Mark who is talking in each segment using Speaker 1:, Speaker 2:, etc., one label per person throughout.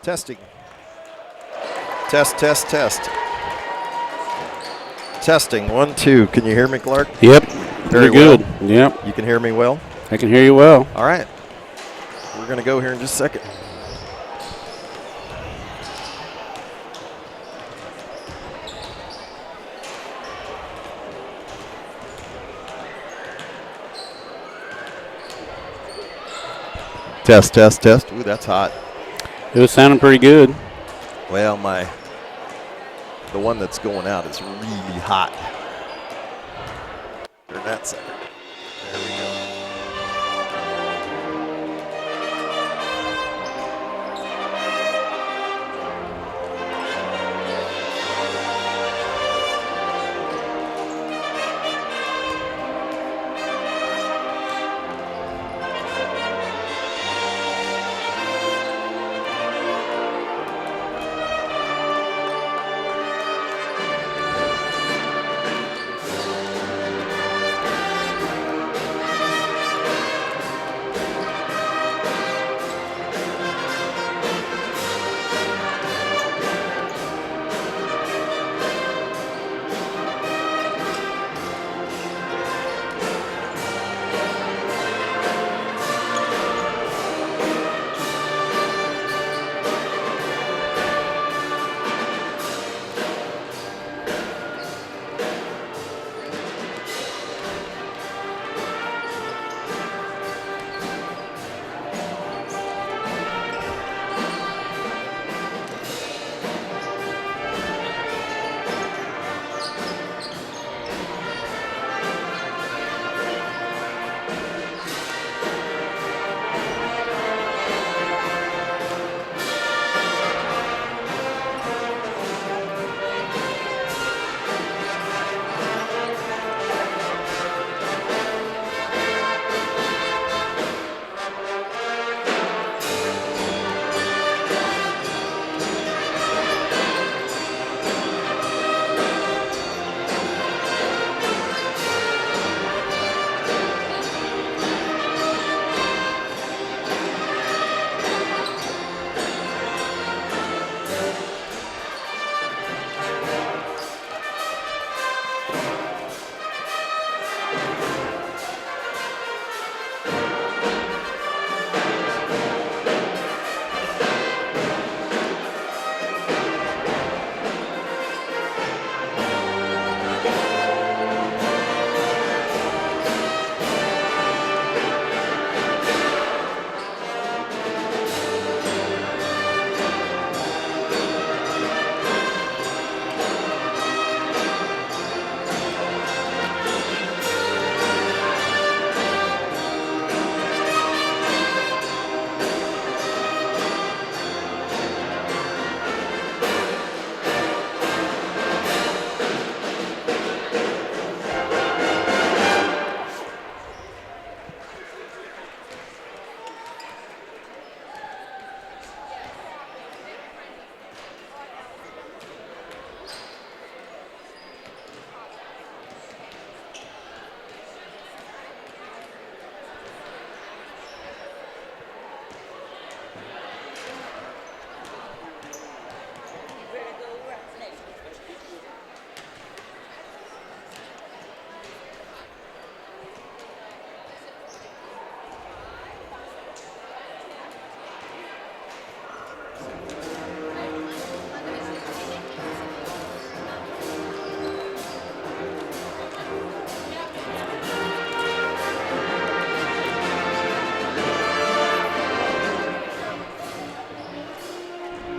Speaker 1: Testing. Test, test, test. Testing, 1, 2. Can you hear me, Clark?
Speaker 2: Yep.
Speaker 1: Very
Speaker 2: good.
Speaker 1: Well.
Speaker 2: Yep.
Speaker 1: You can hear me well?
Speaker 2: I can hear you well.
Speaker 1: All right. We're going to go here in just a second. Test, test, test. Ooh, that's hot.
Speaker 2: It was sounding pretty good.
Speaker 1: Well, the one that's going out is really hot. Turn that side. There we go.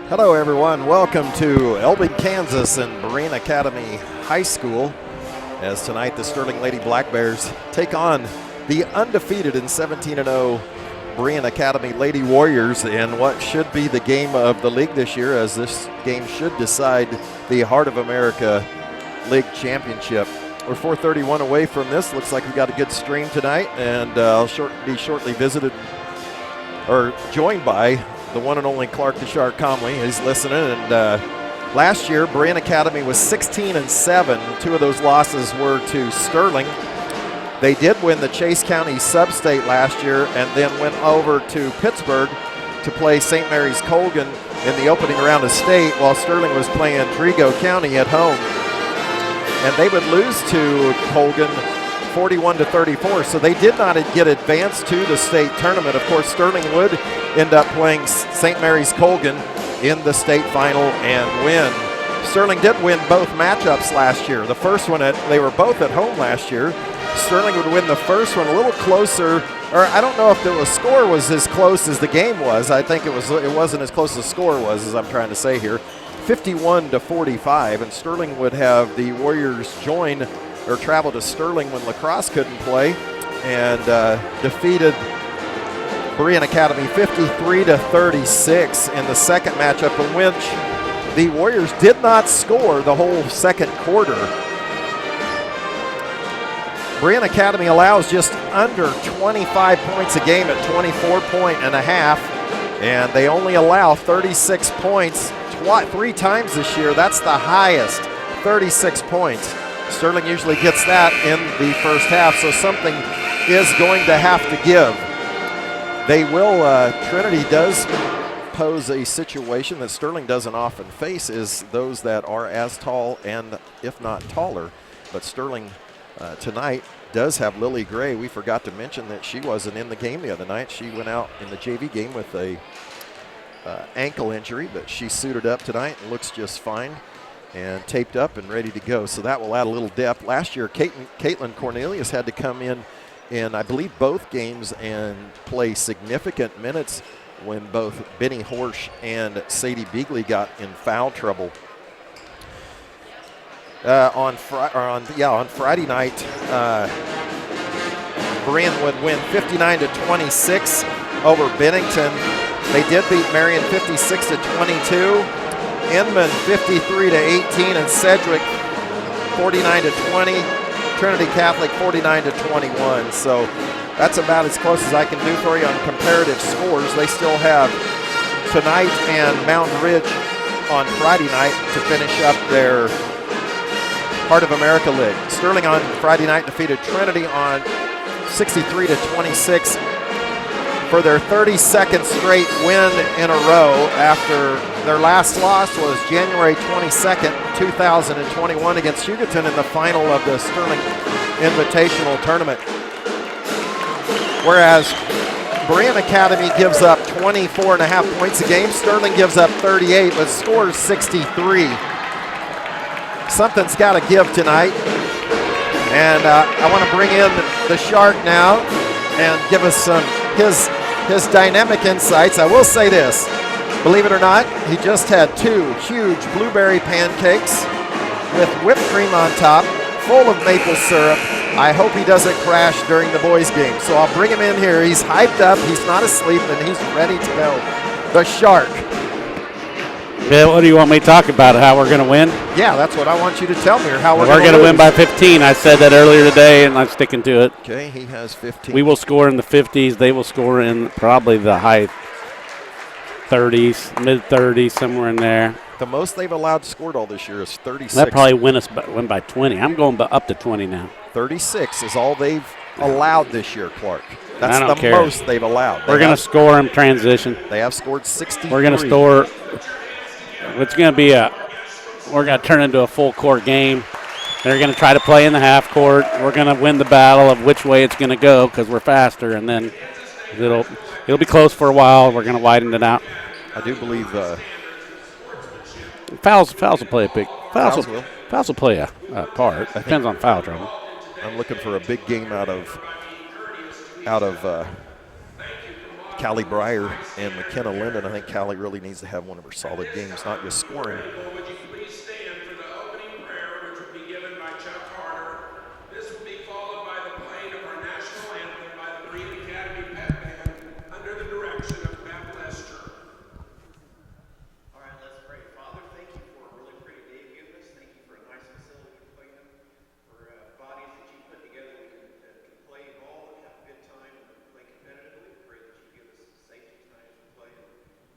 Speaker 1: Hello, everyone. Welcome to Elbing, Kansas and Berean Academy High School as tonight the Sterling Lady Black Bears take on the undefeated and 17-0 Berean Academy Lady Warriors in what should be the game of the league this year, as this game should decide the Heart of America League Championship. We're 4:31 away from this. Looks like we got a good stream tonight, and I'll be shortly joined by the one and only Clark Deshar Comley. He's listening, and last year Berean Academy was 16-7. Two of those losses were to Sterling. They did win the Chase County Sub-State last year and then went over to Pittsburgh to play St. Mary's Colgan in the opening round of state while Sterling was playing Trigo County at home. And they would lose to Colgan 41-34, so they did not get advanced to the state tournament. Of course, Sterling would end up playing St. Mary's Colgan in the state final and win. Sterling did win both matchups last year. The first one, they were both at home last year. Sterling would win the first one a little closer, or I don't know if the score was as close as the game was. I think it wasn't as close as the score was, as I'm trying to say here. 51-45, and Sterling would have the Warriors join or travel to Sterling when lacrosse couldn't play, and defeated Berean Academy 53-36 in the second matchup, in which the Warriors did not score the whole second quarter. Berean Academy allows just under 25 points a game at 24.5, and they only allow 36 points three times this year. That's the highest, 36 points. Sterling usually gets that in the first half, so something is going to have to give. They will, Trinity does pose a situation that Sterling doesn't often face, is those that are as tall and if not taller. But Sterling tonight does have Lily Gray. We forgot to mention that she wasn't in the game the other night. She went out in the JV game with a ankle injury, but she suited up tonight and looks just fine and taped up and ready to go. So that will add a little depth. Last year, Caitlin Cornelius had to come in I believe both games and play significant minutes when both Benny Horsch and Sadie Beagley got in foul trouble. On Friday night, Berean would win 59-26 over Bennington. They did beat Marion 56-22, Inman 53-18, and Sedgwick 49-20. Trinity Catholic 49-21. So that's about as close as I can do for you on comparative scores. They still have tonight and Mountain Ridge on Friday night to finish up their Heart of America League. Sterling on Friday night defeated Trinity on 63-26 for their 32nd straight win in a row after their last loss was January 22nd, 2021 against Hugoton in the final of the Sterling Invitational Tournament. Whereas Berean Academy gives up 24.5 points a game, Sterling gives up 38 but scores 63. Something's got to give tonight. And I want to bring in the Shark now and give us some his dynamic insights. I will say this, believe it or not, he just had 2 huge blueberry pancakes with whipped cream on top, full of maple syrup. I hope he doesn't crash during the boys' game. So I'll bring him in here. He's hyped up, he's not asleep, and he's ready to go. The Shark.
Speaker 2: Yeah, what do you want me to talk about? How we're going to win?
Speaker 1: Yeah, that's what I want you to tell me, or how we're
Speaker 2: going to win by 15. I said that earlier today, and I'm sticking to it.
Speaker 1: Okay, he has 15.
Speaker 2: We will score in the 50s. They will score in probably the high 30s, mid-30s, somewhere in there.
Speaker 1: The most they've allowed scored all this year is 36.
Speaker 2: That probably win by 20. I'm going up to 20 now.
Speaker 1: 36 is all they've allowed this year, Clark. That's the
Speaker 2: care.
Speaker 1: most they've allowed.
Speaker 2: We're going to score in transition.
Speaker 1: They have scored 63.
Speaker 2: We're going to score. It's going to be we're going to turn into a full court game. They're going to try to play in the half court. We're going to win the battle of which way it's going to go because we're faster, and then it'll be close for a while. We're going to widen it out.
Speaker 1: I do believe
Speaker 2: fouls will play a big
Speaker 1: fouls
Speaker 2: will play a part. Depends on foul trouble.
Speaker 1: I'm looking for a big game out of Callie Breyer and McKenna Linden. I think Callie really needs to have one of her solid games, not just scoring.
Speaker 3: Would you please stand for the opening prayer, which will be given by Chuck Carter. This will be followed by the playing of our national anthem by the Berean Academy Pep Band under the direction of Matt Lester.
Speaker 4: All right, let's pray. Father, thank you for a really pretty day you've given us. Thank you for a nice facility to play in, for bodies that you put together that can play ball and have a good time and play competitively. We pray that you give us safety tonight as we play and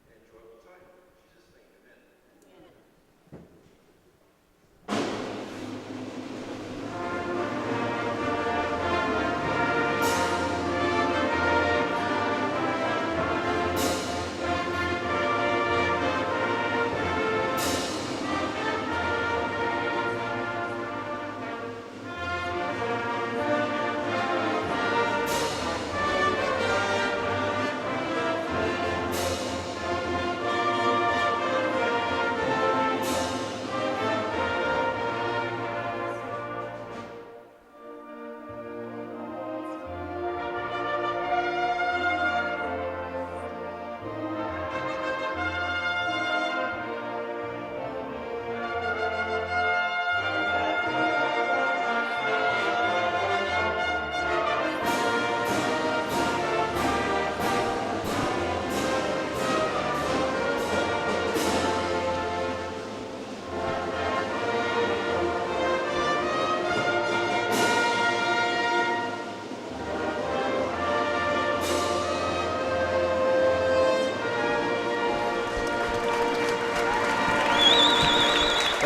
Speaker 4: an enjoyable time. In Jesus' name, amen.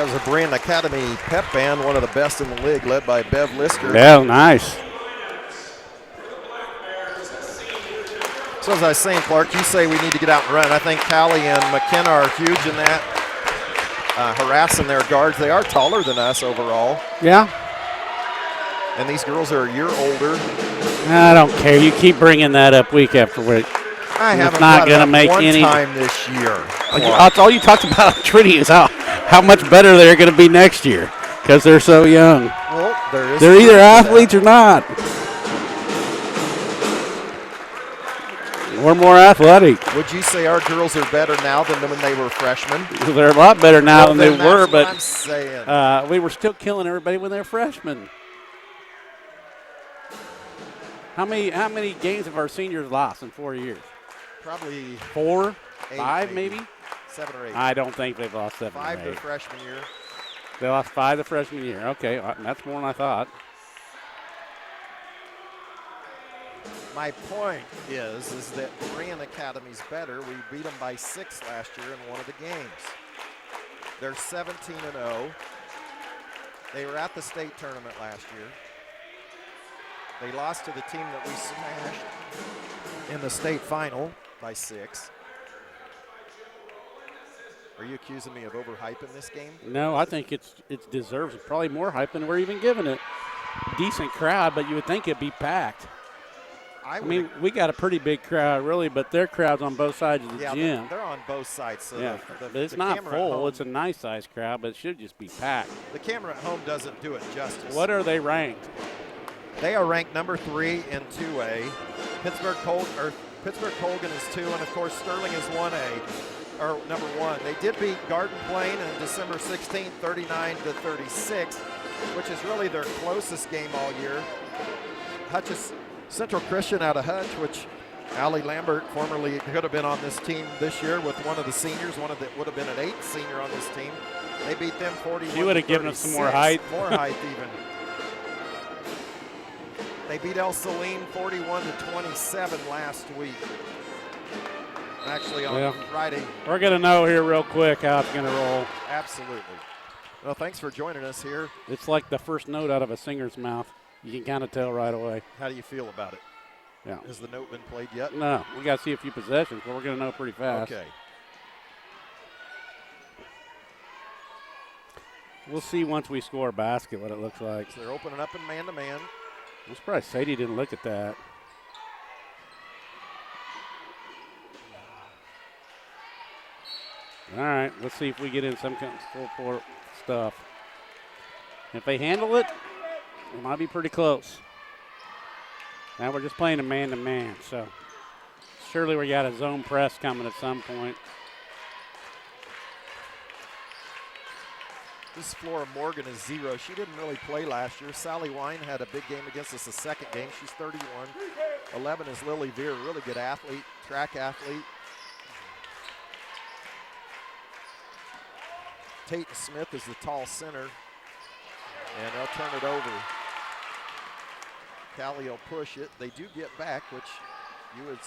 Speaker 1: That was a Berean Academy pep band, one of the best in the league, led by Bev Lister.
Speaker 2: Yeah, nice.
Speaker 1: So as I was saying, Clark, you say we need to get out and run. I think Callie and McKenna are huge in that, harassing their guards. They are taller than us overall.
Speaker 2: Yeah.
Speaker 1: And these girls are a year older.
Speaker 2: I don't care. You keep bringing that up week after week.
Speaker 1: I haven't
Speaker 2: not
Speaker 1: going to
Speaker 2: make
Speaker 1: one
Speaker 2: any
Speaker 1: time this year.
Speaker 2: That's all you talked about, Trinity, is how much better they're going to be next year because they're so young.
Speaker 1: Well,
Speaker 2: they're either athletes or not. We're more athletic.
Speaker 1: Would you say our girls are better now than when they were freshmen?
Speaker 2: They're a lot better now than they were, but
Speaker 1: I'm saying.
Speaker 2: We were still killing everybody when they were freshmen. How many games have our seniors lost in 4 years?
Speaker 1: Probably
Speaker 2: 4,
Speaker 1: 8,
Speaker 2: 5, maybe?
Speaker 1: 7 or 8.
Speaker 2: I don't think they've lost 7
Speaker 1: 5
Speaker 2: or 8.
Speaker 1: their freshman year.
Speaker 2: They lost 5 the freshman year. Okay, that's more than I thought.
Speaker 1: My point is that Berean Academy's better. We beat them by 6 last year in one of the games. They're 17-0. They were at the state tournament last year. They lost to the team that we smashed in the state final by 6. Are you accusing me of overhyping this game?
Speaker 2: No, I think it deserves probably more hype than we're even giving it. Decent crowd, but you would think it'd be packed. I mean, we got a pretty big crowd, really, but their crowd's on both sides of the gym.
Speaker 1: They're on both sides. So
Speaker 2: yeah, but it's not full. It's a nice-sized crowd, but it should just be packed.
Speaker 1: The camera at home doesn't do it justice.
Speaker 2: What are they ranked?
Speaker 1: They are ranked number 3 in 2A. Pittsburgh Colgan is 2, and of course Sterling is 1A, or number 1. They did beat Garden Plain on December 16th, 39-36, which is really their closest game all year. Central Christian out of Hutch, which Allie Lambert formerly could have been on this team this year with one of the seniors, one of the would have been an 8th senior on this team. They beat them 41.
Speaker 2: She would have given us some more height.
Speaker 1: More height even. They beat El Saline 41-27 last week. Actually on Friday.
Speaker 2: We're going to know here real quick how it's going to roll.
Speaker 1: Absolutely. Well, thanks for joining us here.
Speaker 2: It's like the first note out of a singer's mouth. You can kind of tell right away.
Speaker 1: How do you feel about it?
Speaker 2: Yeah.
Speaker 1: Has the note been played yet?
Speaker 2: No. We got to see a few possessions, but we're going to know pretty fast.
Speaker 1: Okay.
Speaker 2: We'll see once we score a basket what it looks like.
Speaker 1: So they're opening up in man-to-man.
Speaker 2: I'm surprised Sadie didn't look at that. All right, let's see if we get in some kind of full court stuff. If they handle it, it might be pretty close. Now we're just playing a man-to-man, so surely we got a zone press coming at some point.
Speaker 1: This Flora Morgan is 0. She didn't really play last year. Sally Wine had a big game against us the second game. She's 31. 11 is Lily Veer, really good athlete, track athlete. Tate Smith is the tall center, and they'll turn it over. Callie will push it. They do get back, which you would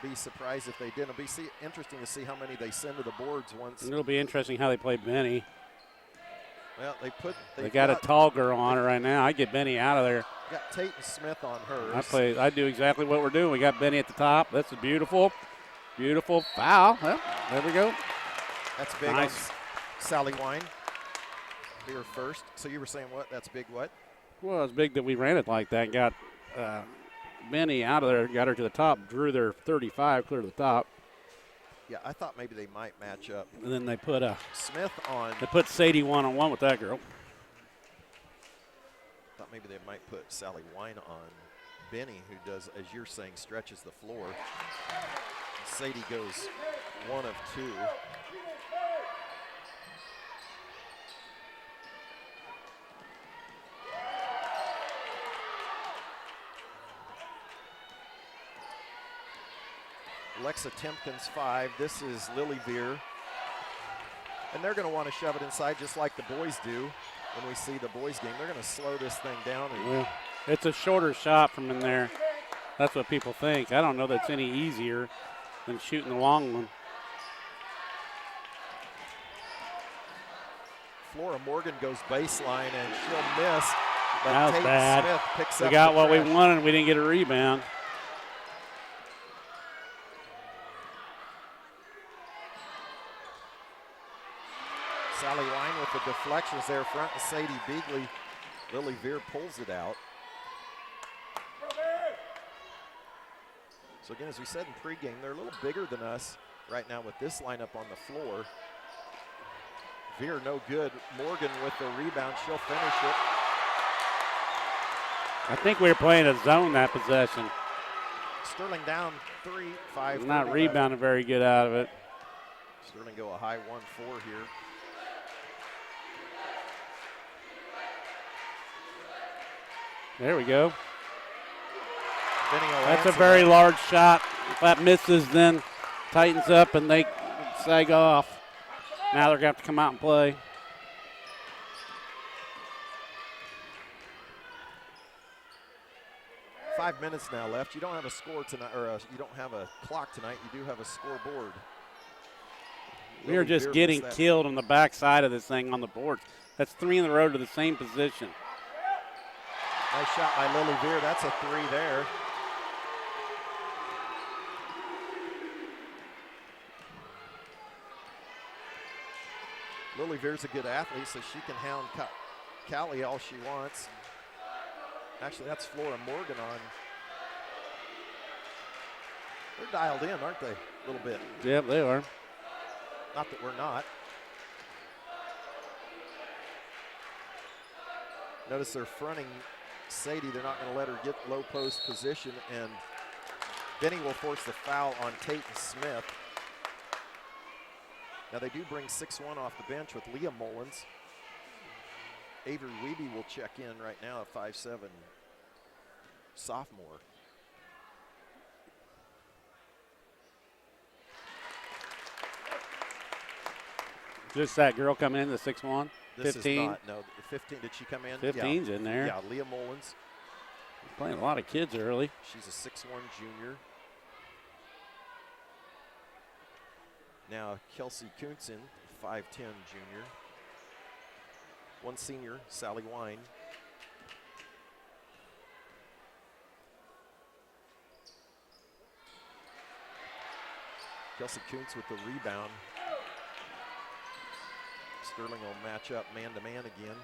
Speaker 1: be surprised if they didn't. It'll be interesting to see how many they send to the boards once.
Speaker 2: It'll be interesting how they play Benny.
Speaker 1: Well, they
Speaker 2: got a tall girl on her right now. I get Benny out of there.
Speaker 1: Got Tate Smith on hers.
Speaker 2: I do exactly what we're doing. We got Benny at the top. That's a beautiful foul. Well, there we go.
Speaker 1: That's big.
Speaker 2: Nice.
Speaker 1: On Sally Wine. They were first. So you were saying what? That's big what?
Speaker 2: Well, it's big that we ran it like that. Got Benny out of there, got her to the top, drew their 35 clear to the top.
Speaker 1: Yeah, I thought maybe they might match up.
Speaker 2: And then they put
Speaker 1: Smith on.
Speaker 2: They put Sadie one-on-one with that girl.
Speaker 1: Thought maybe they might put Sally Wine on Benny, who does, as you're saying, stretches the floor. Sadie goes 1 of 2. Alexa Timpkins 5. This is Lily Veer. And they're going to want to shove it inside just like the boys do when we see the boys game. They're going to slow this thing down.
Speaker 2: Yeah. It's a shorter shot from in there. That's what people think. I don't know that's any easier than shooting the long one.
Speaker 1: Flora Morgan goes baseline, and she'll miss. But
Speaker 2: That was
Speaker 1: Tate
Speaker 2: bad.
Speaker 1: Smith picks
Speaker 2: We
Speaker 1: up
Speaker 2: got
Speaker 1: the
Speaker 2: what we
Speaker 1: trash.
Speaker 2: wanted. We didn't get a rebound.
Speaker 1: Sally Wine with the deflections there front, and Sadie Beagley. Lily Veer pulls it out. So again, as we said in pregame, they're a little bigger than us right now with this lineup on the floor. Veer no good. Morgan with the rebound. She'll finish it.
Speaker 2: I think we were playing a zone that possession.
Speaker 1: Sterling down 3-5.
Speaker 2: Not rebounding very good out of it.
Speaker 1: Sterling go a high 1-4 here.
Speaker 2: There we go.
Speaker 1: Benny
Speaker 2: That's a
Speaker 1: Olanza.
Speaker 2: very large shot. If that misses, then tightens up and they sag off. Now they're going to have to come out and play.
Speaker 1: Five minutes now left. You don't have a score tonight, or you don't have a clock tonight. You do have a scoreboard.
Speaker 2: We are just getting killed on the backside of this thing on the boards. That's 3 in a row to the same position.
Speaker 1: Nice shot by Lily Veer. That's a 3 there. Lily Veer's a good athlete, so she can hound Callie all she wants. Actually, that's Flora Morgan on. They're dialed in, aren't they, a little bit?
Speaker 2: Yep, they are.
Speaker 1: Not that we're not. Notice they're fronting Sadie. They're not going to let her get low post position, and Benny will force the foul on Tate Smith. Now they do bring 6'1" off the bench with Leah Mullins. Avery Wiebe will check in right now at 5'7", sophomore.
Speaker 2: Just that girl coming in, the 6'1",
Speaker 1: This
Speaker 2: 15.
Speaker 1: is not, no, 15, did she come in?
Speaker 2: 15's in there.
Speaker 1: Yeah, Leah Mullins.
Speaker 2: Playing a lot of kids early.
Speaker 1: She's a 6'1" junior. Now Kelsey Kuntzen, 5'10" junior. One senior, Sally Wine. Kelsey Kuntz with the rebound. Sterling will match up man-to-man again.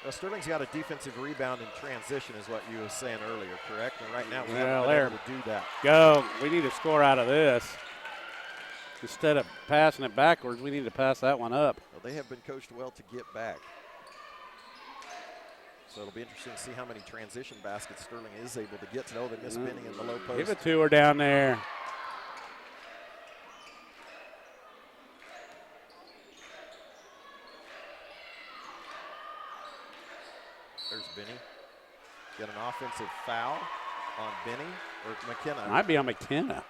Speaker 1: Now Sterling's got a defensive rebound in transition is what you were saying earlier, correct? And right now we haven't been able to do that.
Speaker 2: Go. We need to score out of this. Instead of passing it backwards, we need to pass that one up.
Speaker 1: Well, they have been coached well to get back. So it'll be interesting to see how many transition baskets Sterling is able to get to. Know they miss Benny in the low post.
Speaker 2: Give it to her down there.
Speaker 1: There's Benny. Get an offensive foul on Benny or McKenna.
Speaker 2: Might be on McKenna.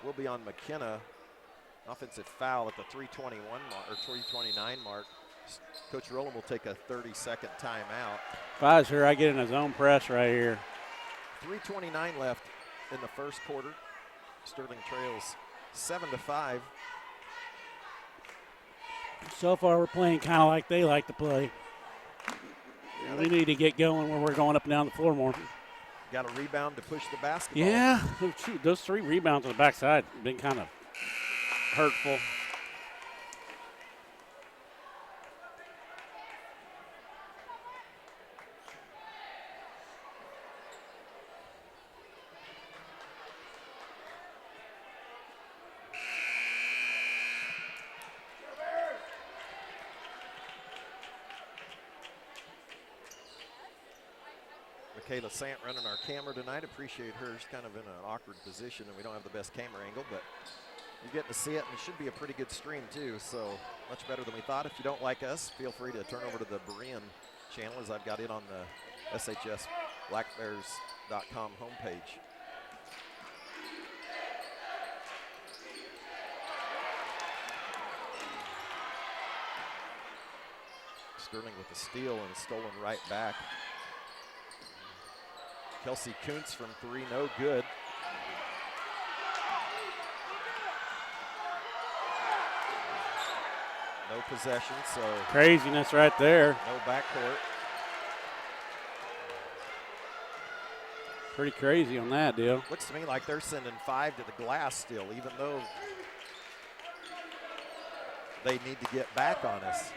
Speaker 1: Will be on McKenna. Offensive foul at the 3:21 mark or 3:29 mark. Coach Rowland will take a 30-second timeout.
Speaker 2: If I was her, I'd get in a zone press right here.
Speaker 1: 3:29 left in the first quarter. Sterling trails 7-5.
Speaker 2: So far, we're playing kind of like they like to play.
Speaker 1: Yeah,
Speaker 2: We need to get going where we're going up and down the floor more.
Speaker 1: got a rebound to push the basketball.
Speaker 2: Yeah, shoot, those 3 rebounds on the backside have been kind of hurtful.
Speaker 1: Michaela Sant running our camera tonight. Appreciate her. She's kind of in an awkward position, and we don't have the best camera angle, but you're getting to see it, and it should be a pretty good stream, too, so much better than we thought. If you don't like us, feel free to turn over to the Berean channel, as I've got it on the shsblackbears.com homepage. Sterling with the steal and stolen right back. Kelsey Kuntz from 3, no good. No possession, so
Speaker 2: Craziness right there.
Speaker 1: no backcourt.
Speaker 2: Pretty crazy on that deal.
Speaker 1: Looks to me like they're sending 5 to the glass still, even though they need to get back on us.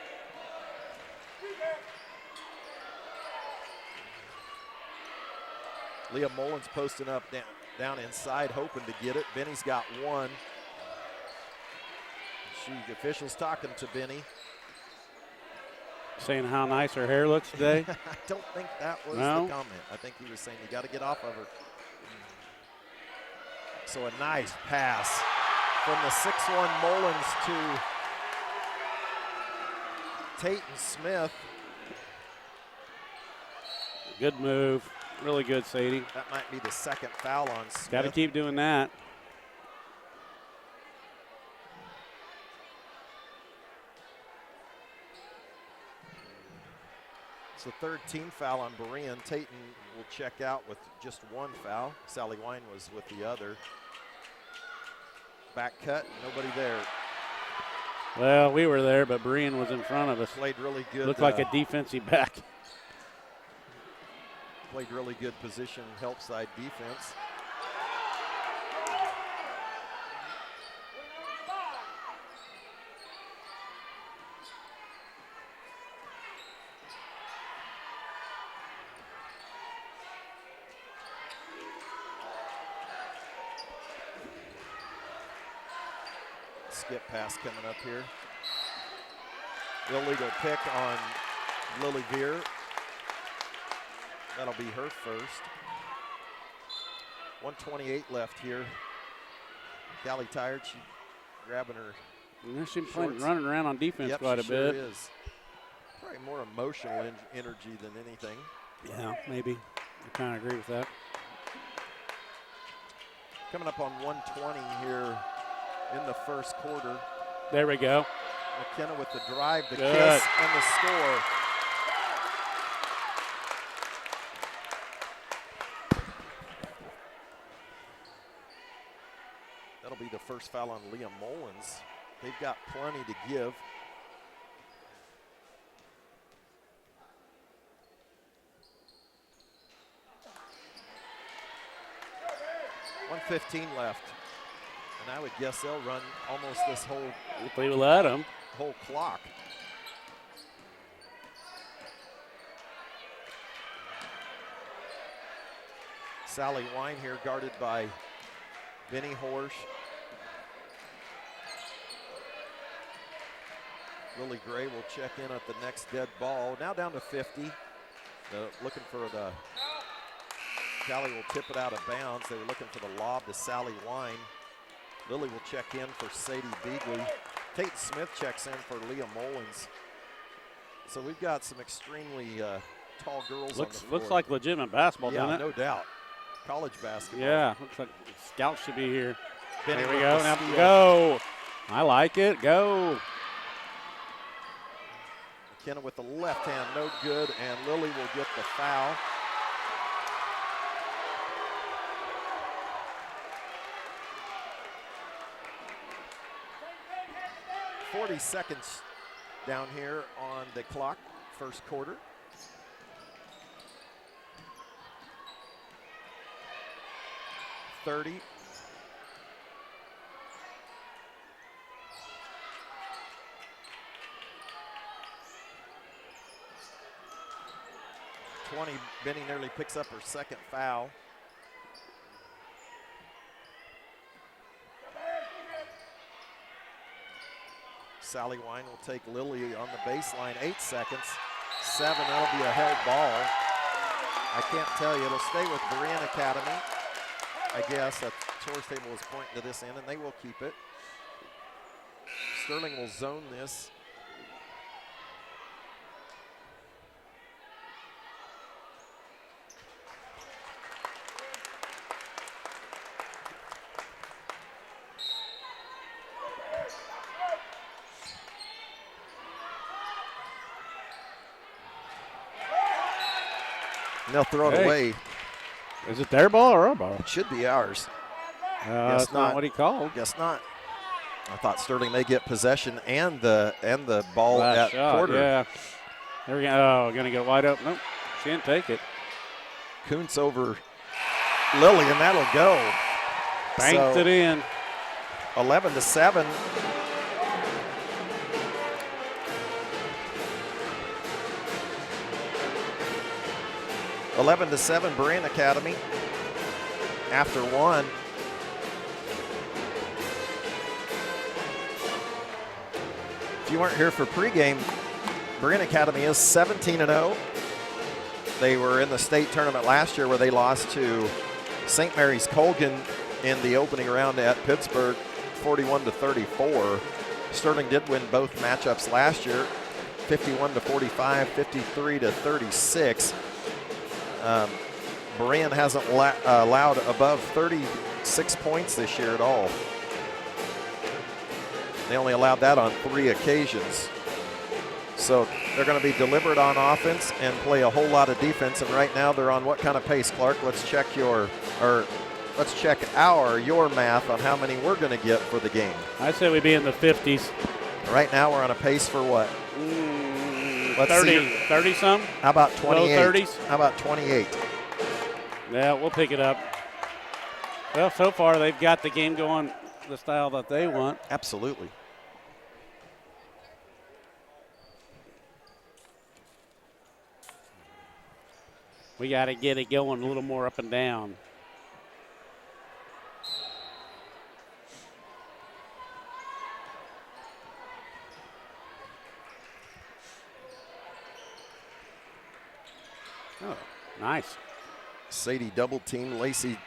Speaker 1: Leah Mullins posting up down inside, hoping to get it. Benny's got one. The official's talking to Benny.
Speaker 2: Saying how nice her hair looks today.
Speaker 1: I don't think that was
Speaker 2: No?
Speaker 1: the comment. I think he was saying you got to get off of her. So a nice pass from the 6'1" Mullins to Tate Smith.
Speaker 2: Good move. Really good, Sadie.
Speaker 1: That might be the second foul on Smith.
Speaker 2: Got to keep doing that.
Speaker 1: It's the third team foul on Berean. Tate will check out with just one foul. Sally Wine was with the other. Back cut, nobody there.
Speaker 2: Well, we were there, but Berean was in front of us.
Speaker 1: Played really good.
Speaker 2: Looked like a defensive back.
Speaker 1: Played really good position, help side defense. Skip pass coming up here. Illegal pick on Lily Veer. That'll be her first. 1:28 left here. Callie tired. She grabbing her.
Speaker 2: She's running around on defense quite a
Speaker 1: she
Speaker 2: bit.
Speaker 1: Sure is. Probably more emotional energy than anything.
Speaker 2: Yeah, maybe. I kind of agree with that.
Speaker 1: Coming up on 1:20 here in the first quarter.
Speaker 2: There we go.
Speaker 1: McKenna with the drive, the
Speaker 2: Good.
Speaker 1: kiss, and the score. That'll be the first foul on Leah Mullins. They've got plenty to give. $1:15 left. And I would guess they'll run almost this whole
Speaker 2: If we let them.
Speaker 1: whole clock. Sally Wine here guarded by Benny Horsch. Lily Gray will check in at the next dead ball. Now down to 50. Looking for the, Callie will tip it out of bounds. They were looking for the lob to Sally Wine. Lily will check in for Sadie Beagley. Tate Smith checks in for Leah Mullins. So we've got some extremely tall girls on the floor.
Speaker 2: Looks like legitimate basketball,
Speaker 1: yeah,
Speaker 2: doesn't it?
Speaker 1: no doubt. College basketball.
Speaker 2: Yeah, looks like scouts should be here.
Speaker 1: Benny
Speaker 2: Here we
Speaker 1: with
Speaker 2: go.
Speaker 1: the
Speaker 2: Now
Speaker 1: steal.
Speaker 2: go. I like it. Go.
Speaker 1: McKenna with the left hand, no good, and Lily will get the foul. .40 seconds down here on the clock, first quarter. .30. Benny nearly picks up her second foul. Sally Wine will take Lily on the baseline, 8 seconds. 7, that'll be a held ball. I can't tell you, it'll stay with Berean Academy. I guess that Torres table is pointing to this end, and they will keep it. Sterling will zone this. They'll throw it away.
Speaker 2: Is it their ball or our ball?
Speaker 1: It should be ours.
Speaker 2: That's not what he called.
Speaker 1: Guess not. I thought Sterling may get possession and the ball
Speaker 2: Last
Speaker 1: at
Speaker 2: shot,
Speaker 1: quarter.
Speaker 2: yeah. They're going to get wide open. Nope, she didn't take it.
Speaker 1: Kuntz over Lily, and that'll go.
Speaker 2: Banked it in.
Speaker 1: 11-7. Berean Academy after one. If you weren't here for pregame, Berean Academy is 17-0. They were in the state tournament last year where they lost to St. Mary's Colgan in the opening round at Pittsburgh, 41-34. Sterling did win both matchups last year, 51-45, 53-36. Berean hasn't allowed above 36 points this year at all. They only allowed that on 3 occasions. So they're going to be deliberate on offense and play a whole lot of defense. And right now they're on what kind of pace, Clark? Let's check your math on how many we're going to get for the game.
Speaker 2: I say we be in the 50s.
Speaker 1: Right now we're on a pace for what?
Speaker 2: 30 some?
Speaker 1: How about 28?
Speaker 2: Low 30s?
Speaker 1: How about 28?
Speaker 2: Yeah, we'll pick it up. Well, so far they've got the game going the style that they want.
Speaker 1: Absolutely.
Speaker 2: We got to get it going a little more up and down. Oh, nice.
Speaker 1: Sadie double team. Lacey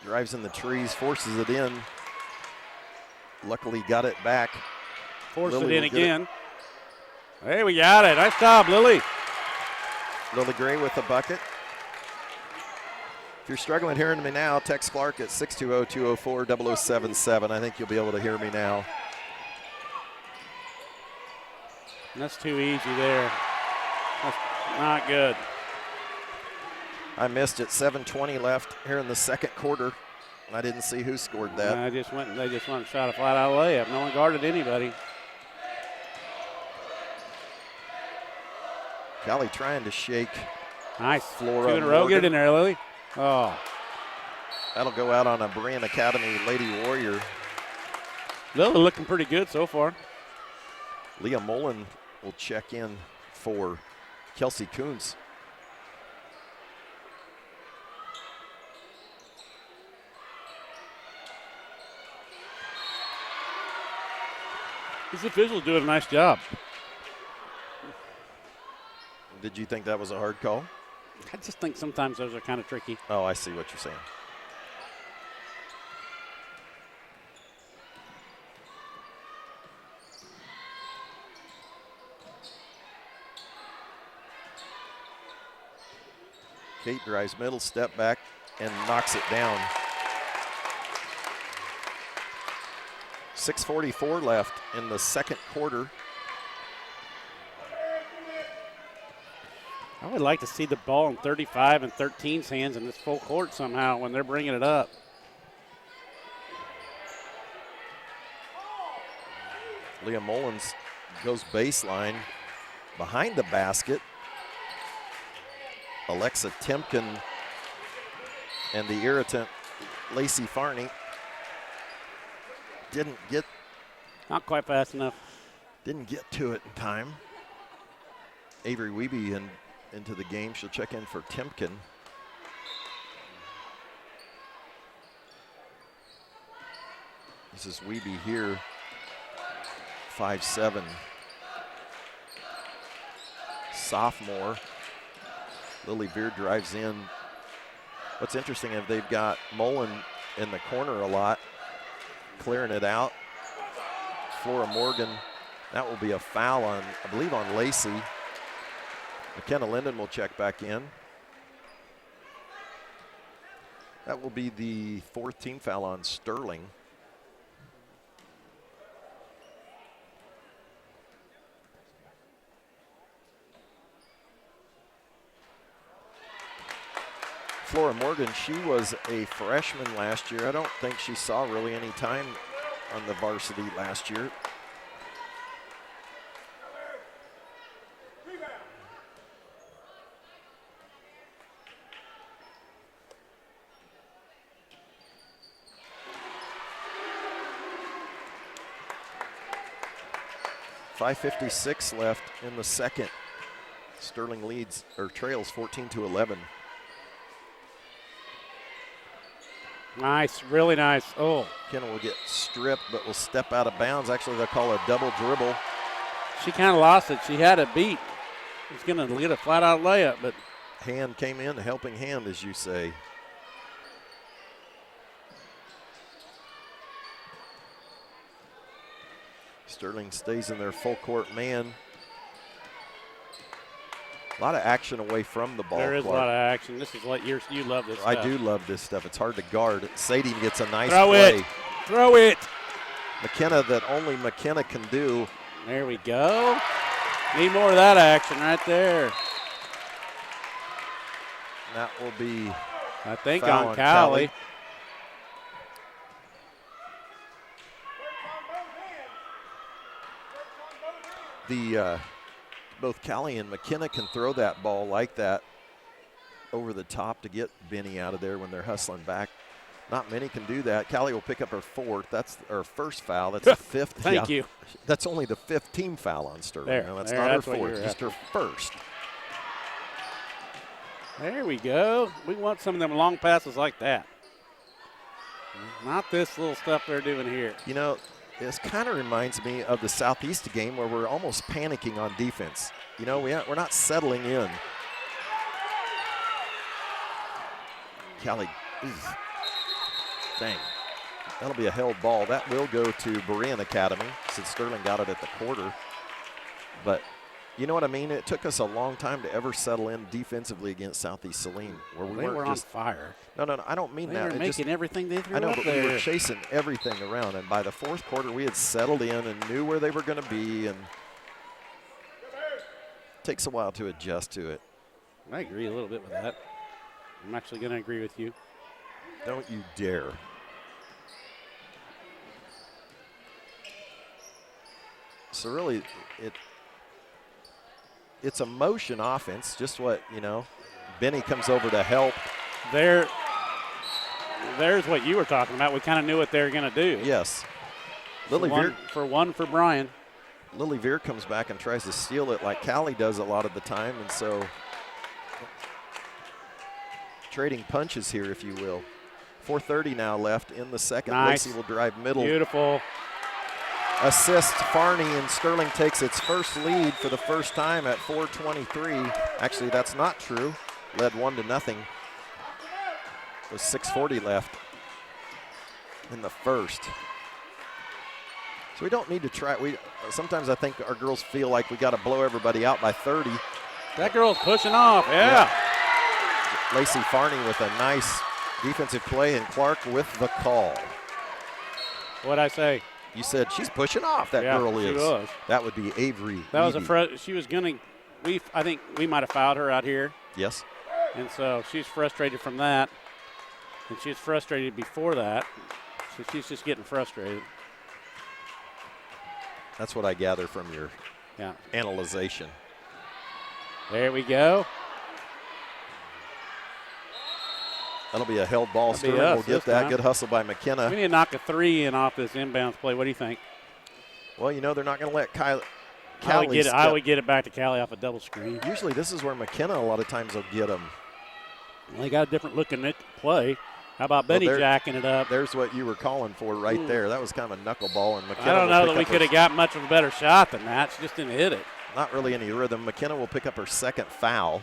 Speaker 1: drives in the trees, forces it in. Luckily got it back.
Speaker 2: Force
Speaker 1: Lily
Speaker 2: it in
Speaker 1: will get
Speaker 2: again. Hey, we got it. Nice job, Lily.
Speaker 1: Lily Gray with the bucket. If you're struggling hearing me now, text Clark at 620-204-0077. I think you'll be able to hear me now.
Speaker 2: That's too easy there. That's not good.
Speaker 1: I missed it. 7:20 left here in the second quarter. I didn't see who scored that.
Speaker 2: They just went and shot a flat out layup. No one guarded anybody.
Speaker 1: Callie trying to shake.
Speaker 2: Nice.
Speaker 1: Flora
Speaker 2: 2 in a row. Get it in there, Lily. Oh.
Speaker 1: That'll go out on a Berean Academy Lady Warrior.
Speaker 2: Lily looking pretty good so far.
Speaker 1: Leah Mullen will check in for Kelsey Kuntz.
Speaker 2: These officials doing a nice job.
Speaker 1: Did you think that was a hard call?
Speaker 2: I just think sometimes those are kind of tricky.
Speaker 1: Oh, I see what you're saying. Kate drives middle, step back, and knocks it down. 6:44 left in the second quarter.
Speaker 2: I would like to see the ball in 35 and 13's hands in this full court somehow when they're bringing it up.
Speaker 1: Leah Mullins goes baseline behind the basket. Alexa Timken and the irritant Lacey Farney didn't get
Speaker 2: Not quite fast enough.
Speaker 1: to it in time. Avery Wiebe into the game. She'll check in for Timken. This is Wiebe here, 5'7". Sophomore. Lily Beard drives in. What's interesting is they've got Mullen in the corner a lot, clearing it out. Flora Morgan, that will be a foul on, I believe, on Lacey. McKenna Linden will check back in. That will be the fourth team foul on Sterling. Flora Morgan, she was a freshman last year. I don't think she saw really any time on the varsity last year. .556 left in the second. Sterling leads or trails 14-11.
Speaker 2: Nice, really nice. Oh,
Speaker 1: McKenna will get stripped, but will step out of bounds. Actually, they'll call a double dribble.
Speaker 2: she kind of lost it. She had it beat. She's going to get a flat-out layup, but
Speaker 1: Hand came in, a helping hand, as you say. Sterling stays in their full court man. A lot of action away from the ball.
Speaker 2: there is
Speaker 1: Clark.
Speaker 2: a lot of action. This is what you love this
Speaker 1: I
Speaker 2: stuff.
Speaker 1: do love this stuff. It's hard to guard. Sadie gets a nice
Speaker 2: Throw
Speaker 1: play.
Speaker 2: it. Throw it.
Speaker 1: McKenna, that only McKenna can do.
Speaker 2: There we go. Need more of that action right there.
Speaker 1: That will be
Speaker 2: I think
Speaker 1: foul
Speaker 2: on Callie.
Speaker 1: Both Callie and McKenna can throw that ball like that over the top to get Benny out of there when they're hustling back. Not many can do that. Callie will pick up her fourth. That's her first foul. That's the fifth.
Speaker 2: Thank you.
Speaker 1: That's only the fifth team foul on Sterling.
Speaker 2: There,
Speaker 1: No, that's
Speaker 2: there,
Speaker 1: not
Speaker 2: that's
Speaker 1: her
Speaker 2: what
Speaker 1: fourth,
Speaker 2: you're
Speaker 1: just her first.
Speaker 2: There we go. We want some of them long passes like that. Not this little stuff they're doing here.
Speaker 1: You know, this kind of reminds me of the Southeast game where we're almost panicking on defense. You know, we're not settling in. Callie, dang. That'll be a held ball. That will go to Berean Academy since Sterling got it at the quarter. But you know what I mean? It took us a long time to ever settle in defensively against Southeast Saline, where we
Speaker 2: They
Speaker 1: weren't
Speaker 2: were
Speaker 1: just
Speaker 2: on fire.
Speaker 1: No, I don't mean
Speaker 2: They
Speaker 1: that.
Speaker 2: were
Speaker 1: It
Speaker 2: making everything they threw
Speaker 1: I know,
Speaker 2: up
Speaker 1: but
Speaker 2: there.
Speaker 1: we were chasing everything around, and by the fourth quarter, we had settled in and knew where they were going to be, and it takes a while to adjust to it.
Speaker 2: I agree a little bit with that. I'm actually going to agree with you.
Speaker 1: Don't you dare. So really, it's a motion offense, just what, you know, Benny comes over to help.
Speaker 2: There's what you were talking about. We kind of knew what they were going to do.
Speaker 1: Yes. Lily Veer
Speaker 2: for Brian.
Speaker 1: Lily Veer comes back and tries to steal it like Callie does a lot of the time, and so trading punches here, if you will. 4:30 now left in the second.
Speaker 2: Nice.
Speaker 1: Lacey will drive middle.
Speaker 2: Beautiful.
Speaker 1: Assist Farney, and Sterling takes its first lead for the first time at 4:23. Actually, that's not true. Led 1-0. With 6:40 left in the first. So we don't need to try. Sometimes I think our girls feel like we got to blow everybody out by 30.
Speaker 2: That girl's pushing off. Yeah.
Speaker 1: Lacey Farney with a nice defensive play, and Clark with the call.
Speaker 2: What'd I say?
Speaker 1: You said she's pushing off. That
Speaker 2: Yeah,
Speaker 1: girl
Speaker 2: she
Speaker 1: is.
Speaker 2: was.
Speaker 1: That would be Avery.
Speaker 2: That was
Speaker 1: Eby.
Speaker 2: she was going to, I think we might have fouled her out here.
Speaker 1: Yes.
Speaker 2: And so she's frustrated from that. And she was frustrated before that. So she's just getting frustrated.
Speaker 1: That's what I gather from your
Speaker 2: Yeah.
Speaker 1: analyzation.
Speaker 2: There we go.
Speaker 1: That'll be a held ball.
Speaker 2: That'll be
Speaker 1: Sterling
Speaker 2: us
Speaker 1: will get
Speaker 2: this
Speaker 1: that.
Speaker 2: time.
Speaker 1: Good hustle by McKenna.
Speaker 2: We need to knock a 3 in off this inbounds play. What do you think?
Speaker 1: Well, you know they're not going to let
Speaker 2: I
Speaker 1: Callie
Speaker 2: would get it back to Callie off a double screen.
Speaker 1: Usually this is where McKenna a lot of times will get them.
Speaker 2: Well, they got a different looking play. How about Benny jacking it up?
Speaker 1: There's what you were calling for right there. That was kind of a knuckleball, and McKenna
Speaker 2: I don't
Speaker 1: will
Speaker 2: know
Speaker 1: pick
Speaker 2: that we
Speaker 1: up
Speaker 2: could have got much of a better shot than that. She just didn't hit it.
Speaker 1: Not really any rhythm. McKenna will pick up her second foul.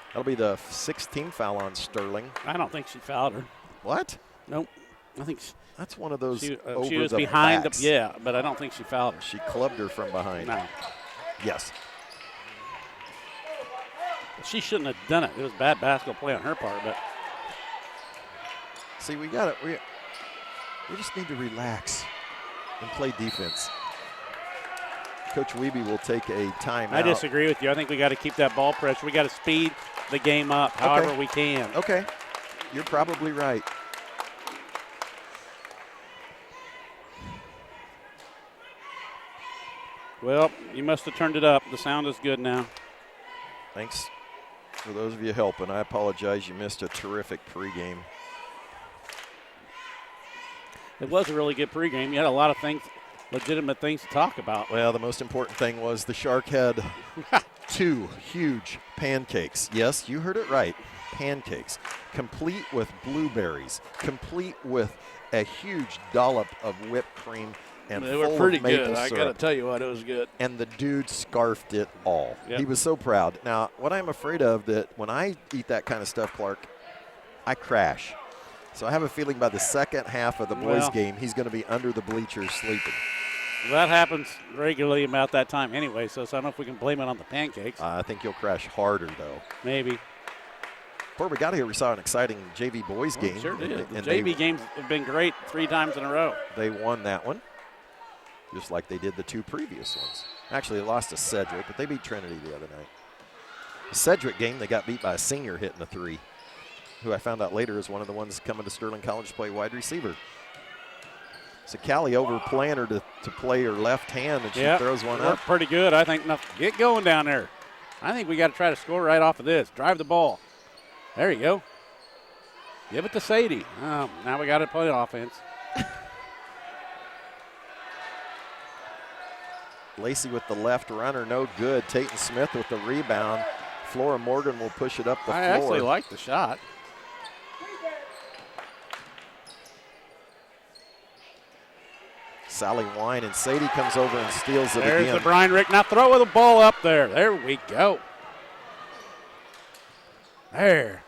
Speaker 1: That'll be the 16th foul on Sterling.
Speaker 2: I don't think she fouled her.
Speaker 1: What?
Speaker 2: Nope. I think
Speaker 1: That's one of those
Speaker 2: she
Speaker 1: over
Speaker 2: was
Speaker 1: the
Speaker 2: behind
Speaker 1: backs.
Speaker 2: yeah, but I don't think she fouled her.
Speaker 1: She clubbed her from behind.
Speaker 2: No.
Speaker 1: Yes.
Speaker 2: She shouldn't have done it. It was bad basketball play on her part, but
Speaker 1: See, we got it. We just need to relax and play defense. Coach Wiebe will take a timeout.
Speaker 2: I disagree with you. I think we got to keep that ball pressure. We got to speed the game up however we can.
Speaker 1: Okay. You're probably right.
Speaker 2: Well, you must have turned it up. The sound is good now.
Speaker 1: Thanks for those of you helping. I apologize you missed a terrific pregame.
Speaker 2: It was a really good pregame. You had a lot of things, legitimate things to talk about.
Speaker 1: Well, the most important thing was the Shark had 2 huge pancakes. Yes, you heard it right. Pancakes, complete with blueberries, complete with a huge dollop of whipped cream and
Speaker 2: They
Speaker 1: full
Speaker 2: were pretty
Speaker 1: of maple
Speaker 2: good. I
Speaker 1: syrup.
Speaker 2: got to tell you what, it was good.
Speaker 1: And the dude scarfed it all.
Speaker 2: Yep.
Speaker 1: He was so proud. Now, what I'm afraid of that when I eat that kind of stuff, Clark, I crash. So I have a feeling by the second half of the boys' game, he's going to be under the bleachers sleeping.
Speaker 2: That happens regularly about that time anyway, so I don't know if we can blame it on the pancakes.
Speaker 1: I think you'll crash harder, though.
Speaker 2: Maybe.
Speaker 1: Before we got here, we saw an exciting JV boys game.
Speaker 2: Sure did.
Speaker 1: And
Speaker 2: The JV games have been great 3 times in a row.
Speaker 1: They won that one, just like they did the 2 previous ones. Actually, they lost to Sedgwick, but they beat Trinity the other night. The Sedgwick game, they got beat by a senior hitting a 3, who I found out later is one of the ones coming to Sterling College to play wide receiver. So Callie overplaying her to play her left hand, and she throws one up.
Speaker 2: Pretty good, I think. Get going down there. I think we got to try to score right off of this. Drive the ball. There you go. Give it to Sadie. Oh, now we got to play offense.
Speaker 1: Lacey with the left runner, no good. Tayton Smith with the rebound. Flora Morgan will push it up the floor.
Speaker 2: I actually like the shot.
Speaker 1: Sally Wine and Sadie comes over and steals it
Speaker 2: There's
Speaker 1: again.
Speaker 2: the Brian Rick. Now throw the ball up there. There we go. There.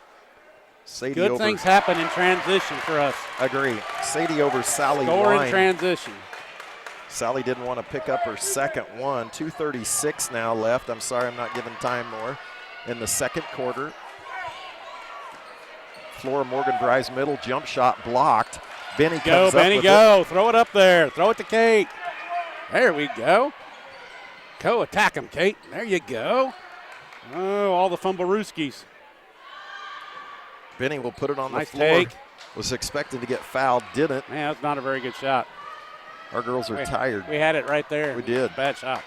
Speaker 1: Sadie
Speaker 2: Good
Speaker 1: over.
Speaker 2: things happen in transition for us.
Speaker 1: Agree. Sadie over Sally
Speaker 2: Score
Speaker 1: Wine.
Speaker 2: in transition.
Speaker 1: Sally didn't want to pick up her second one. 2:36 now left. I'm sorry, I'm not giving time more. In the second quarter. Flora Morgan drives middle, jump shot blocked. Benny
Speaker 2: Go,
Speaker 1: comes up
Speaker 2: Benny,
Speaker 1: with
Speaker 2: go. Throw it up there. Throw it to Kate. There we go. Go attack him, Kate. There you go. Oh, all the fumblerooskies.
Speaker 1: Benny will put it on
Speaker 2: Nice
Speaker 1: the floor.
Speaker 2: take.
Speaker 1: Was expecting to get fouled, didn't.
Speaker 2: Man, that's not a very good shot.
Speaker 1: Our girls are tired.
Speaker 2: We had it right there.
Speaker 1: We did.
Speaker 2: Bad shot.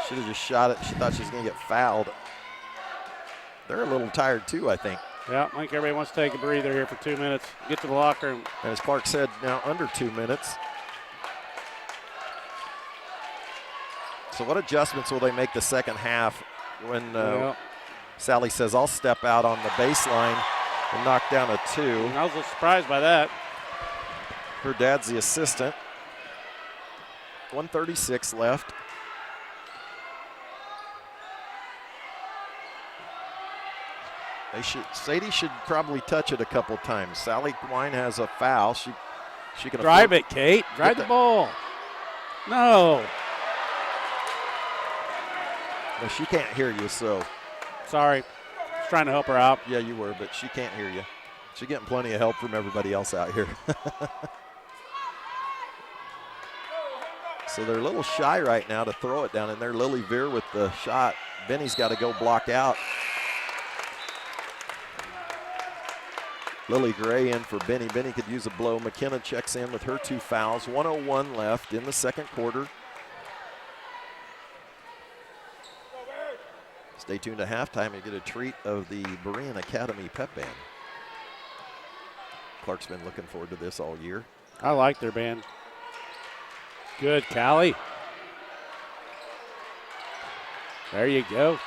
Speaker 1: Should have just shot it. She thought she was going to get fouled. They're a little tired too, I think.
Speaker 2: Yeah, I think everybody wants to take a breather here for 2 minutes. Get to the locker room.
Speaker 1: And as Clark said, now under 2 minutes. So what adjustments will they make the second half when Sally says, I'll step out on the baseline and knock down a 2.
Speaker 2: I was a little surprised by that.
Speaker 1: Her dad's the assistant. 1:36 left. Sadie should probably touch it a couple times. Sally Wine has a foul. She can
Speaker 2: drive it, Kate. Drive the ball. No.
Speaker 1: No, she can't hear you, so.
Speaker 2: Sorry. Just trying to help her out.
Speaker 1: Yeah, you were, but she can't hear you. She's getting plenty of help from everybody else out here. So they're a little shy right now to throw it down in there. Lily Veer with the shot. Benny's got to go block out. Lily Gray in for Benny. Benny could use a blow. McKenna checks in with her 2 fouls. 1:01 left in the second quarter. Stay tuned to halftime and get a treat of the Berean Academy pep band. Clark's been looking forward to this all year.
Speaker 2: I like their band. Good, Callie. There you go.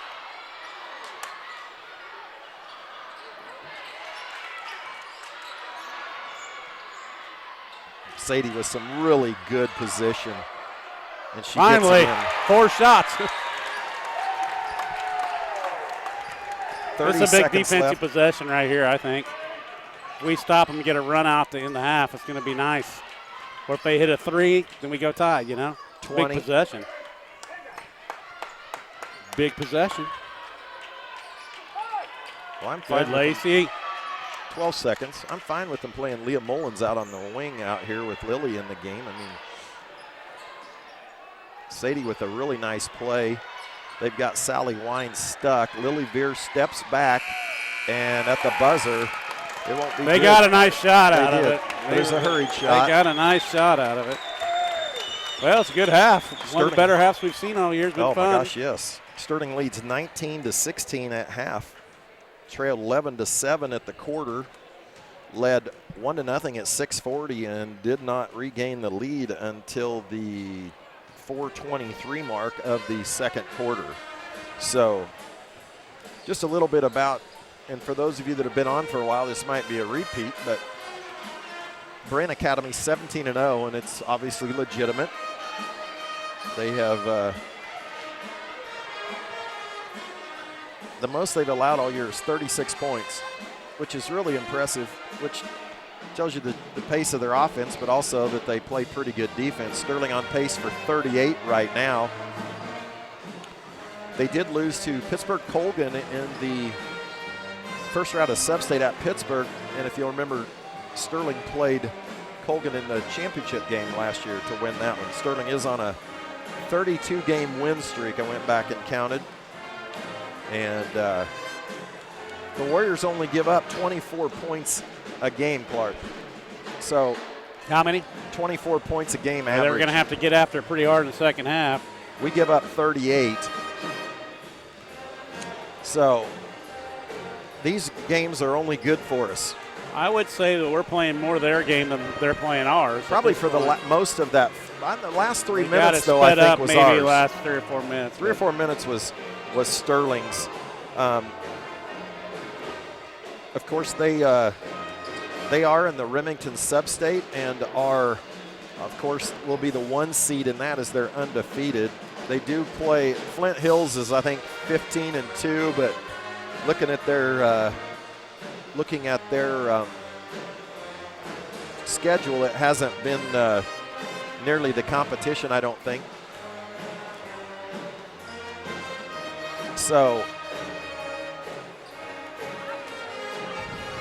Speaker 1: Sadie with some really good position. And she
Speaker 2: finally,
Speaker 1: gets it in.
Speaker 2: 4 shots.
Speaker 1: 30
Speaker 2: It's a big
Speaker 1: seconds
Speaker 2: defensive
Speaker 1: left.
Speaker 2: possession right here, I think. If we stop them and get a run out in the half, it's going to be nice. Or if they hit a 3, then we go tied, you know?
Speaker 1: 20.
Speaker 2: Big possession. Big possession.
Speaker 1: Well, I'm fine
Speaker 2: Good,
Speaker 1: with
Speaker 2: Lacey.
Speaker 1: 12 seconds. I'm fine with them playing Leah Mullins out on the wing out here with Lily in the game. I mean, Sadie with a really nice play. They've got Sally Wine stuck. Lily Veer steps back, and at the buzzer, it won't be
Speaker 2: They
Speaker 1: good.
Speaker 2: got a nice shot out of
Speaker 1: did.
Speaker 2: it.
Speaker 1: There's a hurried shot.
Speaker 2: They got a nice shot out of it. Well, it's a good half. One of
Speaker 1: Sterling.
Speaker 2: the better halves we've seen all year. It's been
Speaker 1: Oh,
Speaker 2: fun.
Speaker 1: my gosh, yes. Sterling leads 19-16 at half. Trailed 11-7 at the quarter. Led 1-0 at 6:40 and did not regain the lead until the 4:23 mark of the second quarter. So just a little bit about, and for those of you that have been on for a while, this might be a repeat, but Berean Academy 17-0, and it's obviously legitimate. They have the most they've allowed all year is 36 points, which is really impressive, which tells you the pace of their offense, but also that they play pretty good defense. Sterling on pace for 38 right now. They did lose to Pittsburgh Colgan in the first round of Sub-State at Pittsburgh, and if you'll remember, Sterling played Colgan in the championship game last year to win that one. Sterling is on a 32-game win streak. I went back and counted. And the Warriors only give up 24 points a game, Clark. So
Speaker 2: how many?
Speaker 1: 24 points a game average.
Speaker 2: They're going to have to get after pretty hard in the second half.
Speaker 1: We give up 38. So these games are only good for us.
Speaker 2: I would say that we're playing more their game than they're playing ours.
Speaker 1: Probably for the most of that. The last 3
Speaker 2: We
Speaker 1: minutes,
Speaker 2: gotta
Speaker 1: though, I
Speaker 2: split
Speaker 1: think
Speaker 2: up
Speaker 1: was
Speaker 2: maybe
Speaker 1: ours.
Speaker 2: last 3 or 4 minutes.
Speaker 1: 3 or 4 minutes was Sterling's. Of course, they are in the Remington Sub-State and are, of course, will be the 1 seed in that as they're undefeated. They do play. Flint Hills is, I think, 15-2, but looking at their schedule, it hasn't been nearly the competition, I don't think. So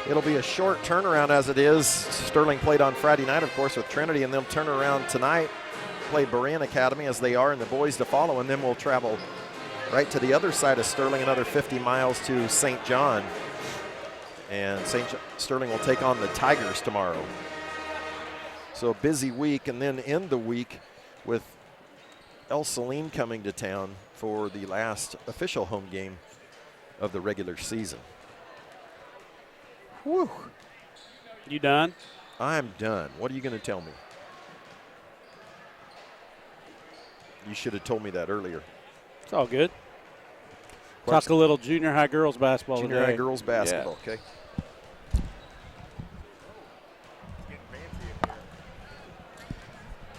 Speaker 1: it'll be a short turnaround as it is. Sterling played on Friday night, of course, with Trinity, and they'll turn around tonight, play Berean Academy as they are, and the boys to follow, and then we'll travel right to the other side of Sterling, another 50 miles to St. John. And Sterling will take on the Tigers tomorrow. So a busy week, and then end the week with El Salim coming to town for the last official home game of the regular season. Whew.
Speaker 2: You done?
Speaker 1: I'm done. What are you going to tell me? You should have told me that earlier.
Speaker 2: It's all good. Talk a little junior high girls basketball
Speaker 1: Junior
Speaker 2: today.
Speaker 1: high girls basketball,
Speaker 2: Yeah.
Speaker 1: okay.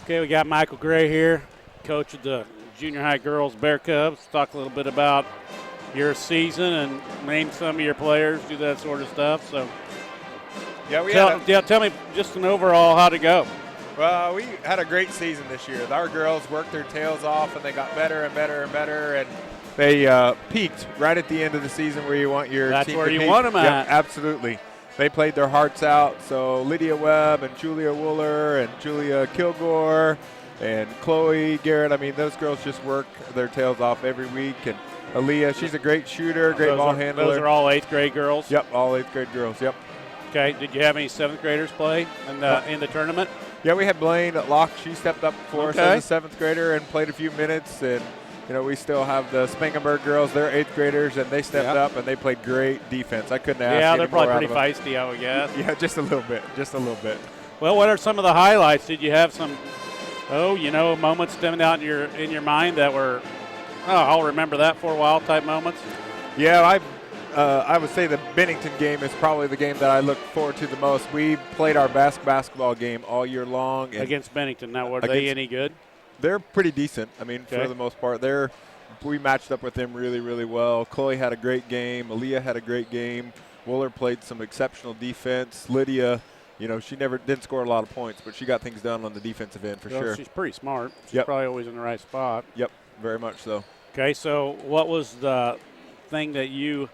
Speaker 2: Okay, we got Michael Gray here, coach of the junior high girls Bear Cubs. Talk a little bit about your season and name some of your players, do that sort of stuff. So,
Speaker 5: Yeah,
Speaker 2: tell me just an overall how'd it go.
Speaker 5: Well, we had a great season this year. Our girls worked their tails off, and they got better and better and better, and they peaked right at the end of the season where you want your
Speaker 2: That's
Speaker 5: team
Speaker 2: where
Speaker 5: to
Speaker 2: you
Speaker 5: peak.
Speaker 2: want 'em
Speaker 5: Yep,
Speaker 2: at.
Speaker 5: absolutely. They played their hearts out. So Lydia Webb and Julia Wooler and Julia Kilgore and Chloe Garrett, I mean, those girls just work their tails off every week. And Aaliyah, she's a great shooter, great ball handler.
Speaker 2: Those are all 8th grade girls?
Speaker 5: Yep, all 8th grade girls, yep.
Speaker 2: Okay, did you have any 7th graders play in the tournament?
Speaker 5: Yeah, we had Blaine at lock. She stepped up for us
Speaker 2: Okay.
Speaker 5: as a 7th grader and played a few minutes. And, you know, we still have the Spangenberg girls. They're 8th graders, and they stepped up, and they played great defense. I couldn't ask
Speaker 2: Yeah,
Speaker 5: any
Speaker 2: they're
Speaker 5: more
Speaker 2: probably
Speaker 5: out
Speaker 2: pretty
Speaker 5: of them.
Speaker 2: feisty, I would guess.
Speaker 5: Yeah, just a little bit,
Speaker 2: Well, what are some of the highlights? Did you have some, moments standing out in your mind that were, I'll remember that for a while type moments?
Speaker 5: Yeah, I would say the Bennington game is probably the game that I look forward to the most. We played our basketball game all year long. And
Speaker 2: Against Bennington. Now, were they any good?
Speaker 5: they're pretty decent. I mean,
Speaker 2: Okay.
Speaker 5: for the most part, we matched up with them really, really well. Chloe had a great game. Aaliyah had a great game. Wooler played some exceptional defense. Lydia, she never didn't score a lot of points, but she got things done on the defensive end for sure.
Speaker 2: She's pretty smart. She's
Speaker 5: Yep.
Speaker 2: probably always in the right spot.
Speaker 5: Yep, very much so.
Speaker 2: Okay, so what was the thing that you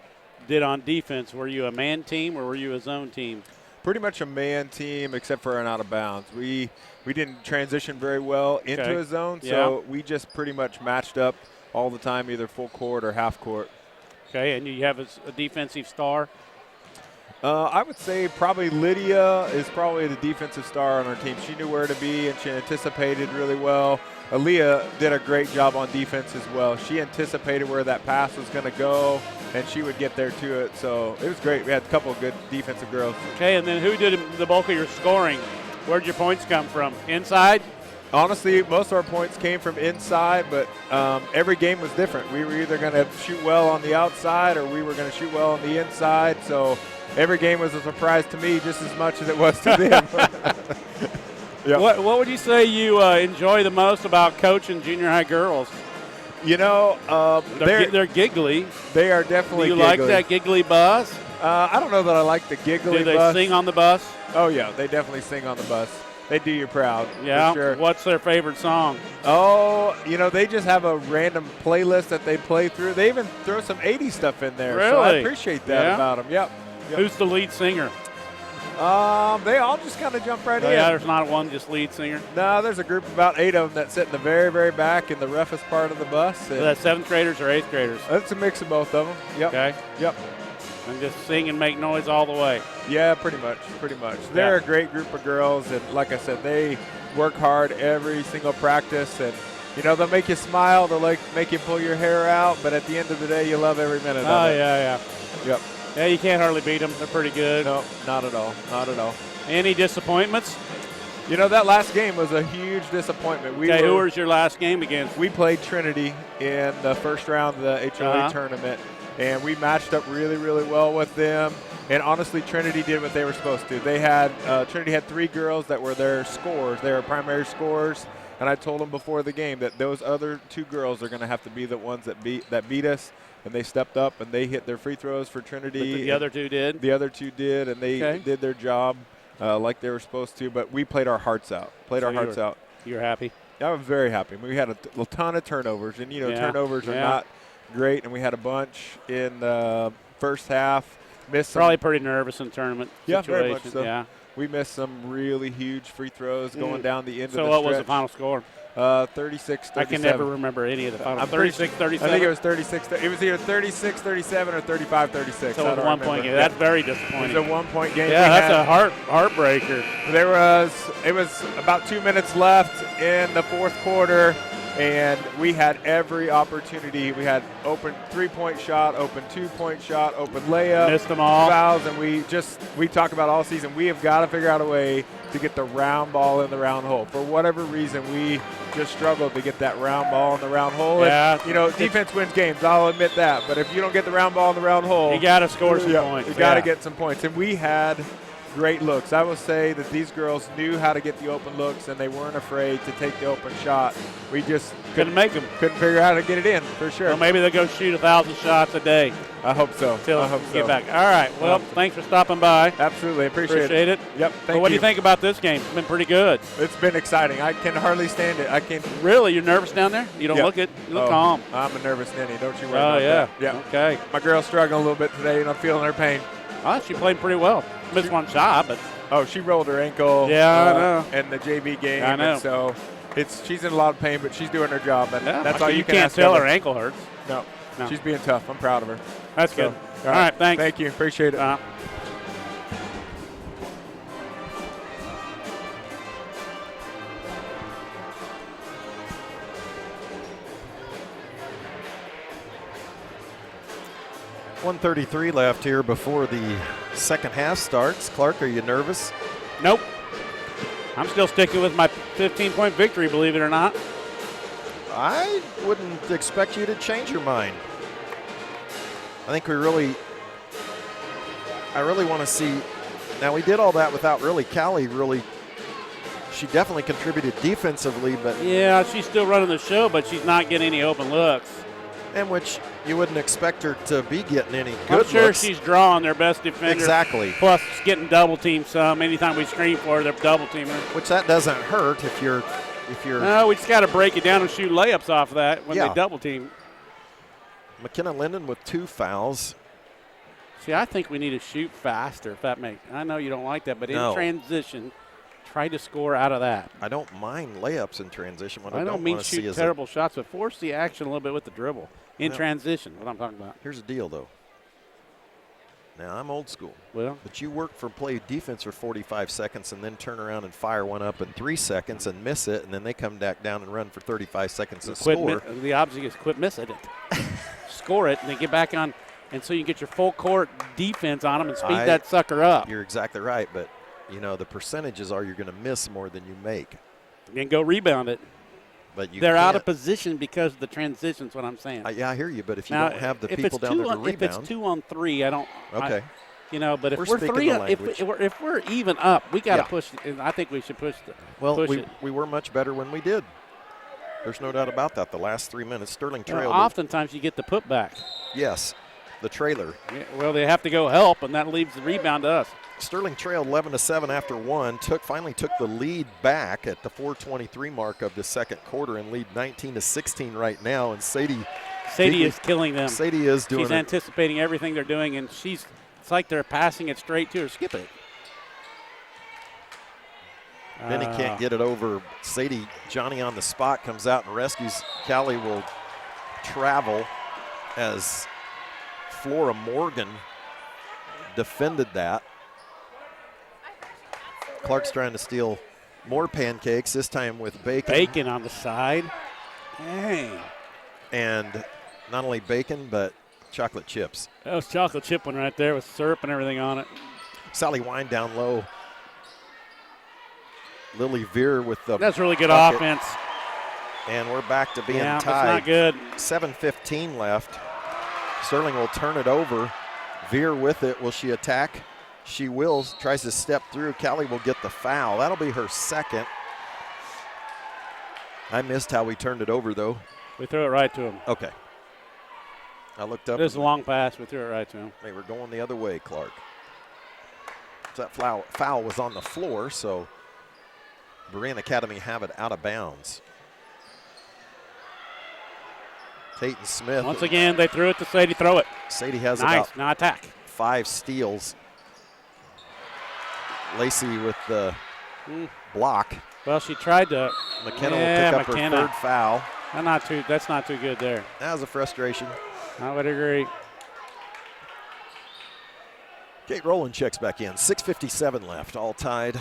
Speaker 2: did on defense? Were you a man team or were you a zone team?
Speaker 5: Pretty much a man team except for an out of bounds. We didn't transition very well into
Speaker 2: Okay.
Speaker 5: a zone, so we just pretty much matched up all the time, either full court or half court.
Speaker 2: Okay, and you have a defensive star?
Speaker 5: I would say probably Lydia is probably the defensive star on our team. She knew where to be, and she anticipated really well. Aaliyah did a great job on defense as well. She anticipated where that pass was going to go, and she would get there to it. So it was great. We had a couple of good defensive girls.
Speaker 2: Okay, and then who did the bulk of your scoring? Where'd your points come from? Inside?
Speaker 5: Honestly, most of our points came from inside, but every game was different. We were either going to shoot well on the outside or we were going to shoot well on the inside. So every game was a surprise to me just as much as it was to them. Yep.
Speaker 2: What would you say you enjoy the most about coaching junior high girls?
Speaker 5: You know,
Speaker 2: They're giggly.
Speaker 5: They are definitely
Speaker 2: Do you
Speaker 5: giggly.
Speaker 2: like that giggly buzz?
Speaker 5: I don't know that I like the giggly
Speaker 2: Do they
Speaker 5: bus.
Speaker 2: sing on the bus?
Speaker 5: Oh, yeah, they definitely sing on the bus. They do you proud,
Speaker 2: Yeah.
Speaker 5: for sure.
Speaker 2: What's their favorite song?
Speaker 5: Oh, you know, they just have a random playlist that they play through. They even throw some 80s stuff in there. So I
Speaker 2: Really?
Speaker 5: appreciate that
Speaker 2: Yeah?
Speaker 5: about them. Yep.
Speaker 2: Who's the lead singer?
Speaker 5: They all just kind of jump right
Speaker 2: Oh,
Speaker 5: in.
Speaker 2: yeah, there's not one just lead singer.
Speaker 5: No, there's a group of about 8 of them that sit in the very, very back in the roughest part of the bus.
Speaker 2: So
Speaker 5: And
Speaker 2: that's 7th graders or 8th graders?
Speaker 5: it's a mix of both of them. Yep.
Speaker 2: Okay.
Speaker 5: Yep.
Speaker 2: And just sing and make noise all the way.
Speaker 5: Yeah, pretty much. They're a great group of girls, and like I said, they work hard every single practice, and you know they'll make you smile, they'll make you pull your hair out, but at the end of the day, you love every minute
Speaker 2: Oh,
Speaker 5: of it.
Speaker 2: yeah.
Speaker 5: Yep.
Speaker 2: Yeah, you can't hardly beat them. They're pretty good.
Speaker 5: No, not at all. Not at all.
Speaker 2: Any disappointments?
Speaker 5: You know, that last game was a huge disappointment.
Speaker 2: Okay, who was your last game against?
Speaker 5: We played Trinity in the first round of the HOA tournament, and we matched up really, really well with them. And honestly, Trinity did what they were supposed to. They had Trinity had 3 girls that were their scorers. They were primary scorers, and I told them before the game that those other 2 girls are going to have to be the ones that beat us. And they stepped up and they hit their free throws for Trinity.
Speaker 2: But the other 2 did?
Speaker 5: The other 2 did, and they did their job like they were supposed to. But we played our hearts out.
Speaker 2: You're happy?
Speaker 5: I was very happy. We had a ton of turnovers, and turnovers are not great. And we had a bunch in the first half.
Speaker 2: Probably pretty nervous in tournament situation.
Speaker 5: Very much so.
Speaker 2: Yeah.
Speaker 5: We missed some really huge free throws going down the end of the
Speaker 2: So
Speaker 5: stretch.
Speaker 2: what was the final score?
Speaker 5: 36-37.
Speaker 2: I can never remember any of the final. 36-37?
Speaker 5: I think it was 36. It was either 36-37 or 35-36.
Speaker 2: So it was a 1-point game. That's very disappointing.
Speaker 5: It was a 1-point game.
Speaker 2: Yeah, that's a heartbreaker.
Speaker 5: It was about 2 minutes left in the fourth quarter, and we had every opportunity. We had open 3-point shot, open 2-point shot, open layup.
Speaker 2: Missed them all.
Speaker 5: Fouls, and we talk about all season. We have got to figure out a way to get the round ball in the round hole. For whatever reason, we just struggled to get that round ball in the round hole.
Speaker 2: Yeah.
Speaker 5: And, defense wins games. I'll admit that. But if you don't get the round ball in the round hole,
Speaker 2: you got to score some points.
Speaker 5: You got to get some points. And we had great looks. I will say that these girls knew how to get the open looks, and they weren't afraid to take the open shot. We just
Speaker 2: couldn't make them.
Speaker 5: Couldn't figure out how to get it in, for sure.
Speaker 2: Well, maybe they'll go shoot 1,000 shots a day.
Speaker 5: I hope so.
Speaker 2: I hope so. Get back. All right. Well, thanks for stopping by.
Speaker 5: Absolutely. Appreciate it. Yep. Thank you.
Speaker 2: What do you think about this game? It's been pretty good.
Speaker 5: It's been exciting. I can hardly stand it. I can't.
Speaker 2: Really? You're nervous down there? You don't look it. You look calm.
Speaker 5: I'm a nervous ninny. Don't you worry about that. Yeah.
Speaker 2: Okay.
Speaker 5: My girl's struggling a little bit today, and I'm feeling her pain.
Speaker 2: Oh, she played pretty well. Missed one shot, but.
Speaker 5: Oh, she rolled her ankle.
Speaker 2: Yeah, I know.
Speaker 5: In the JV game.
Speaker 2: I know.
Speaker 5: And so she's in a lot of pain, but she's doing her job, and that's all you can
Speaker 2: can't
Speaker 5: ask
Speaker 2: tell
Speaker 5: of
Speaker 2: her ankle hurts.
Speaker 5: No. She's being tough. I'm proud of her.
Speaker 2: That's good. All right, thanks.
Speaker 5: Thank you. Appreciate it.
Speaker 1: .133 left here before the second half starts. Clark, are you nervous?
Speaker 2: Nope. I'm still sticking with my 15-point victory, believe it or not.
Speaker 1: I wouldn't expect you to change your mind. I think I really want to see. Now, we did all that without really Callie she definitely contributed defensively, but.
Speaker 2: Yeah, she's still running the show, but she's not getting any open looks.
Speaker 1: And which you wouldn't expect her to be getting any good
Speaker 2: I'm sure
Speaker 1: looks.
Speaker 2: She's drawing their best defender.
Speaker 1: Exactly.
Speaker 2: Plus getting double teamed some. Anytime we screen for her, they're double teaming her.
Speaker 1: Which that doesn't hurt if you're.
Speaker 2: No, we just got to break it down and shoot layups off of that when they double team.
Speaker 1: McKenna Linden with 2 fouls.
Speaker 2: See, I think we need to shoot faster. If that makes. I know you don't like that, but in transition, try to score out of that.
Speaker 1: I don't mind layups in transition. What
Speaker 2: I don't mean shoot terrible shots, but force the action a little bit with the dribble in transition. What I'm talking about.
Speaker 1: Here's the deal, though. Now, I'm old school.
Speaker 2: Well,
Speaker 1: but you work for play defense for 45 seconds and then turn around and fire one up in 3 seconds and miss it, and then they come back down and run for 35 seconds and score.
Speaker 2: The object is quit missing it. Score it, and then get back on, and so you get your full court defense on them and speed that sucker up.
Speaker 1: You're exactly right, but, you know, the percentages are you're going to miss more than you make.
Speaker 2: And go rebound it.
Speaker 1: But they're
Speaker 2: out of position because of the transitions, what I'm saying.
Speaker 1: Yeah, I hear you, but if you don't have the people down there to rebound.
Speaker 2: If it's 2-on-3, I don't.
Speaker 1: Okay.
Speaker 2: But if we're three, if we're even up, we got to push. I think we should push
Speaker 1: we were much better when we did. There's no doubt about that. The last 3 minutes, Sterling trailed.
Speaker 2: Oftentimes you get the putback.
Speaker 1: Yes, the trailer.
Speaker 2: Yeah, well, they have to go help, and that leaves the rebound to us.
Speaker 1: Sterling trailed 11-7 after one. Finally took the lead back at the 4:23 mark of the second quarter and lead 19-16 right now. And Sadie
Speaker 2: is killing them.
Speaker 1: Sadie is doing
Speaker 2: She's anticipating everything they're doing, and it's like they're passing it straight to her. Skip it.
Speaker 1: Benny can't get it over. Sadie, Johnny on the spot, comes out and rescues. Callie will travel as Flora Morgan defended that. Clark's trying to steal more pancakes, this time with bacon.
Speaker 2: Bacon on the side. Dang.
Speaker 1: And not only bacon, but chocolate chips.
Speaker 2: That was chocolate chip one right there with syrup and everything on it.
Speaker 1: Sally Wine down low. Lily Veer with the
Speaker 2: That's really good
Speaker 1: bucket.
Speaker 2: offense.
Speaker 1: And we're back to being tied.
Speaker 2: That's not good.
Speaker 1: 7:15 left. Sterling will turn it over. Veer with it. Will she attack? She will. Tries to step through. Callie will get the foul. That'll be her second. I missed how we turned it over, though.
Speaker 2: We threw it right to him.
Speaker 1: Okay. I looked up.
Speaker 2: This is a long pass. We threw it right to him.
Speaker 1: They were going the other way, Clark. So that foul was on the floor, so Berean Academy have it out of bounds. Tate and Smith.
Speaker 2: Once again, they threw it to Sadie. Throw it.
Speaker 1: Sadie has
Speaker 2: nice.
Speaker 1: about
Speaker 2: Now attack.
Speaker 1: 5 steals. Lacey with the block.
Speaker 2: Well, she tried to.
Speaker 1: McKenna will pick up her third foul.
Speaker 2: That's not too good there.
Speaker 1: That was a frustration.
Speaker 2: I would agree.
Speaker 1: Kate Rowland checks back in. 6:57 left, all tied.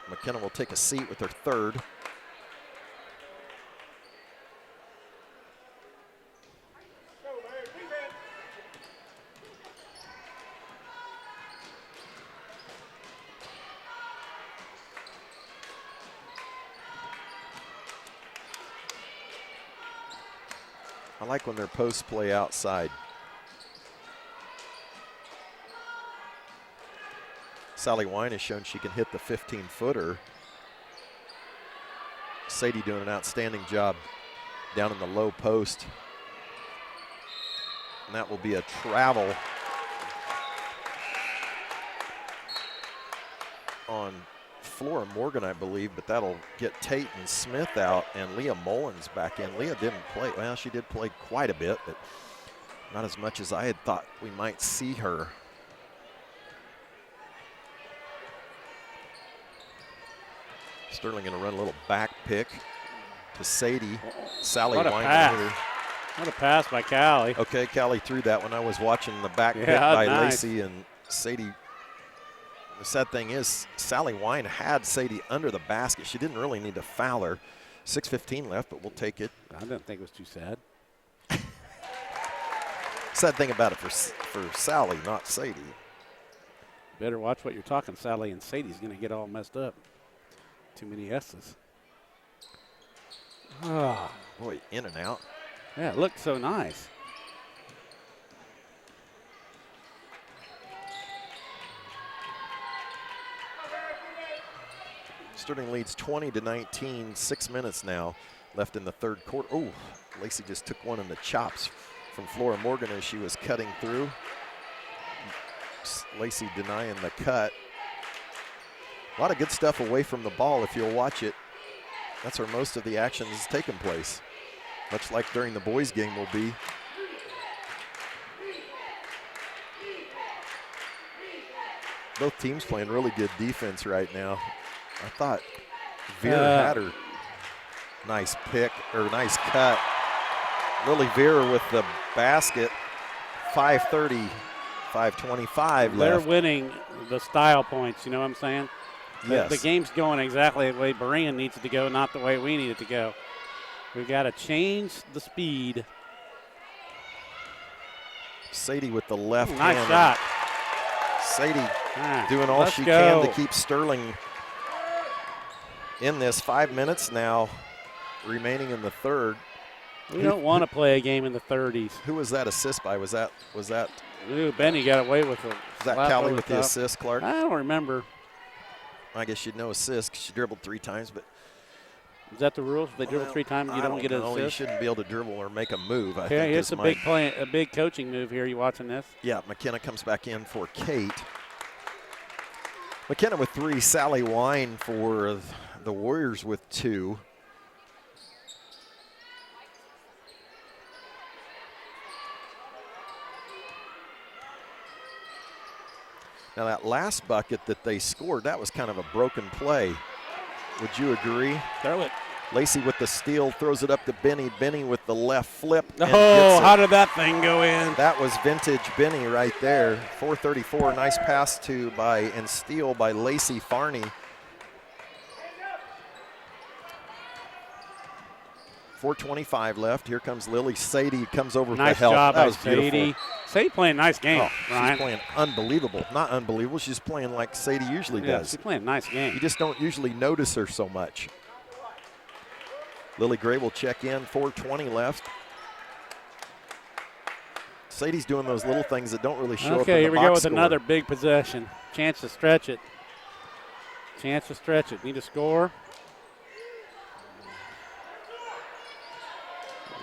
Speaker 1: McKenna will take a seat with her third. I like when their posts play outside. Sally Wine has shown she can hit the 15-footer. Sadie doing an outstanding job down in the low post. And that will be a travel on Flora Morgan, I believe, but that'll get Tate and Smith out and Leah Mullins back in. Leah didn't play. Well, she did play quite a bit, but not as much as I had thought we might see her. Sterling going to run a little back pick to Sadie. Sally
Speaker 2: What a
Speaker 1: Wine.
Speaker 2: pass. What a pass by Callie.
Speaker 1: Okay, Callie threw that when I was watching the back pick
Speaker 2: Yeah,
Speaker 1: by
Speaker 2: nice.
Speaker 1: Lacey and Sadie. The sad thing is Sally Wine had Sadie under the basket. She didn't really need to foul her. 6:15 left, but we'll take it.
Speaker 2: I didn't think it was too sad.
Speaker 1: Sad thing about it for Sally, not Sadie.
Speaker 2: Better watch what you're talking. Sally and Sadie's going to get all messed up. Too many S's. Oh.
Speaker 1: Boy, in and out.
Speaker 2: Yeah, it looked so nice.
Speaker 1: Sterling leads 20-19, 6 minutes now left in the third quarter. Oh, Lacey just took one in the chops from Flora Morgan as she was cutting through. Lacey denying the cut. A lot of good stuff away from the ball if you'll watch it. That's where most of the action is taking place, much like during the boys' game will be. Both teams playing really good defense right now. I thought Veer had her nice pick, or nice cut. Lily Veer with the basket. 5:30 5:25
Speaker 2: They're
Speaker 1: left.
Speaker 2: winning the style points, you know what I'm saying?
Speaker 1: Yes.
Speaker 2: The game's going exactly the way Berean needs it to go, not the way we need it to go. We've got to change the speed.
Speaker 1: Sadie with the left
Speaker 2: Nice
Speaker 1: hand.
Speaker 2: shot.
Speaker 1: Sadie doing all she can to keep Sterling in this. 5 minutes now remaining in the third.
Speaker 2: We don't want to play a game in the 30s.
Speaker 1: Who was that assist by? Was that
Speaker 2: Ooh, Benny got away with it.
Speaker 1: was that Callie with the assist, Clark?
Speaker 2: I don't remember.
Speaker 1: I guess she'd know assist 'cause she dribbled 3 times, but
Speaker 2: Is that the rules? If they dribble 3 times, you don't get an assist?
Speaker 1: You shouldn't be able to dribble or make a move. I
Speaker 2: Okay,
Speaker 1: think
Speaker 2: here's a big coaching move here. You watching this?
Speaker 1: Yeah, McKenna comes back in for Kate. McKenna with 3, Sally Wine for the Warriors with 2. Now that last bucket that they scored, that was kind of a broken play. Would you agree?
Speaker 2: Throw it.
Speaker 1: Lacey with the steal, throws it up to Benny. Benny with the left flip.
Speaker 2: Oh, how did that thing go in?
Speaker 1: That was vintage Benny right there. 4:34, nice pass and steal by Lacey Farney. 4:25 left. Here comes Lily Sadie, comes over
Speaker 2: nice
Speaker 1: for help.
Speaker 2: Job
Speaker 1: that
Speaker 2: by
Speaker 1: was beautiful.
Speaker 2: Sadie. Sadie playing a nice game,
Speaker 1: Oh,
Speaker 2: Ryan.
Speaker 1: she's playing unbelievable. Not unbelievable, she's playing like Sadie usually does.
Speaker 2: She's playing a nice game.
Speaker 1: You just don't usually notice her so much. Lily Gray will check in, 4:20 left. Sadie's doing those little things that don't really show up in the box
Speaker 2: Okay, here we go with
Speaker 1: score.
Speaker 2: another big possession. Chance to stretch it. Chance to stretch it. Need to score.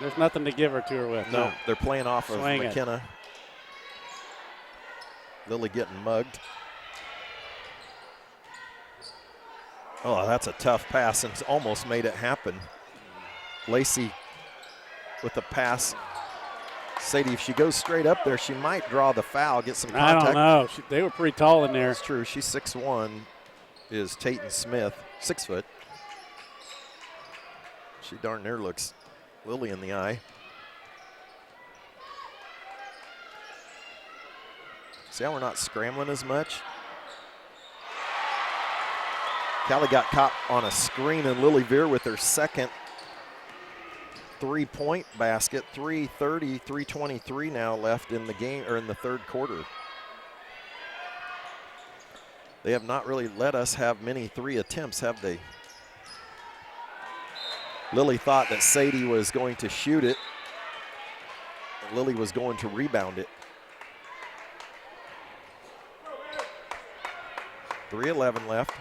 Speaker 2: There's nothing to give her to her with.
Speaker 1: No, they're playing off of
Speaker 2: Swing it.
Speaker 1: McKenna. Lily getting mugged. Oh, that's a tough pass and almost made it happen. Lacey with the pass. Sadie, if she goes straight up there, she might draw the foul, get some contact.
Speaker 2: I don't know. They were pretty tall in there.
Speaker 1: That's true. She's 6'1", is Tatum Smith, 6 foot. She darn near looks Lily in the eye. See how we're not scrambling as much? Callie got caught on a screen, and Lily Veer with her second 3-point basket. 3:30, 3:23 now left in the game, or in the third quarter. They have not really let us have many 3 attempts, have they? Lily thought that Sadie was going to shoot it, and Lily was going to rebound it. 3:11 left.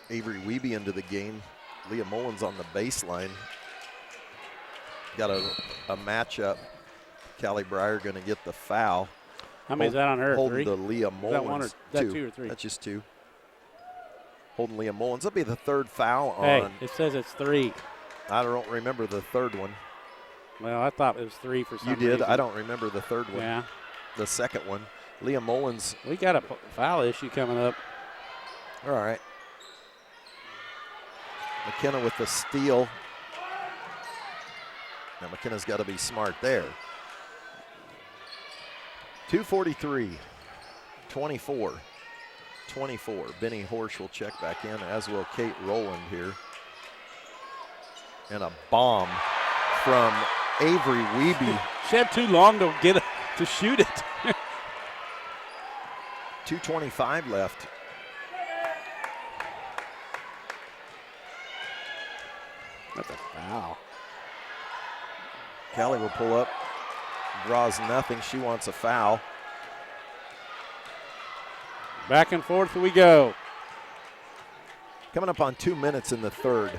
Speaker 1: Avery Wiebe into the game. Leah Mullins on the baseline. Got a matchup. Callie Breyer going to get the foul.
Speaker 2: How many is that on her?
Speaker 1: Holding
Speaker 2: 3?
Speaker 1: the Leah Mullins.
Speaker 2: That one or that 2 or 3?
Speaker 1: That's just 2. Holding Leah Mullins. That'll be the third foul
Speaker 2: Hey,
Speaker 1: on.
Speaker 2: it says it's 3.
Speaker 1: I don't remember the third one.
Speaker 2: Well, I thought it was 3 for some
Speaker 1: You did?
Speaker 2: reason.
Speaker 1: I don't remember the third one.
Speaker 2: Yeah.
Speaker 1: The second one. Leah Mullins.
Speaker 2: We got a foul issue coming up.
Speaker 1: All right. McKenna with the steal. Now McKenna's got to be smart there. 2:43, 24. Benny Horsch will check back in, as will Kate Rowland here. And a bomb from Avery Wiebe.
Speaker 2: She had too long to to shoot it.
Speaker 1: 2:25 left.
Speaker 2: That's a foul.
Speaker 1: Callie will pull up, draws nothing. She wants a foul.
Speaker 2: Back and forth we go.
Speaker 1: Coming up on 2 minutes in the third.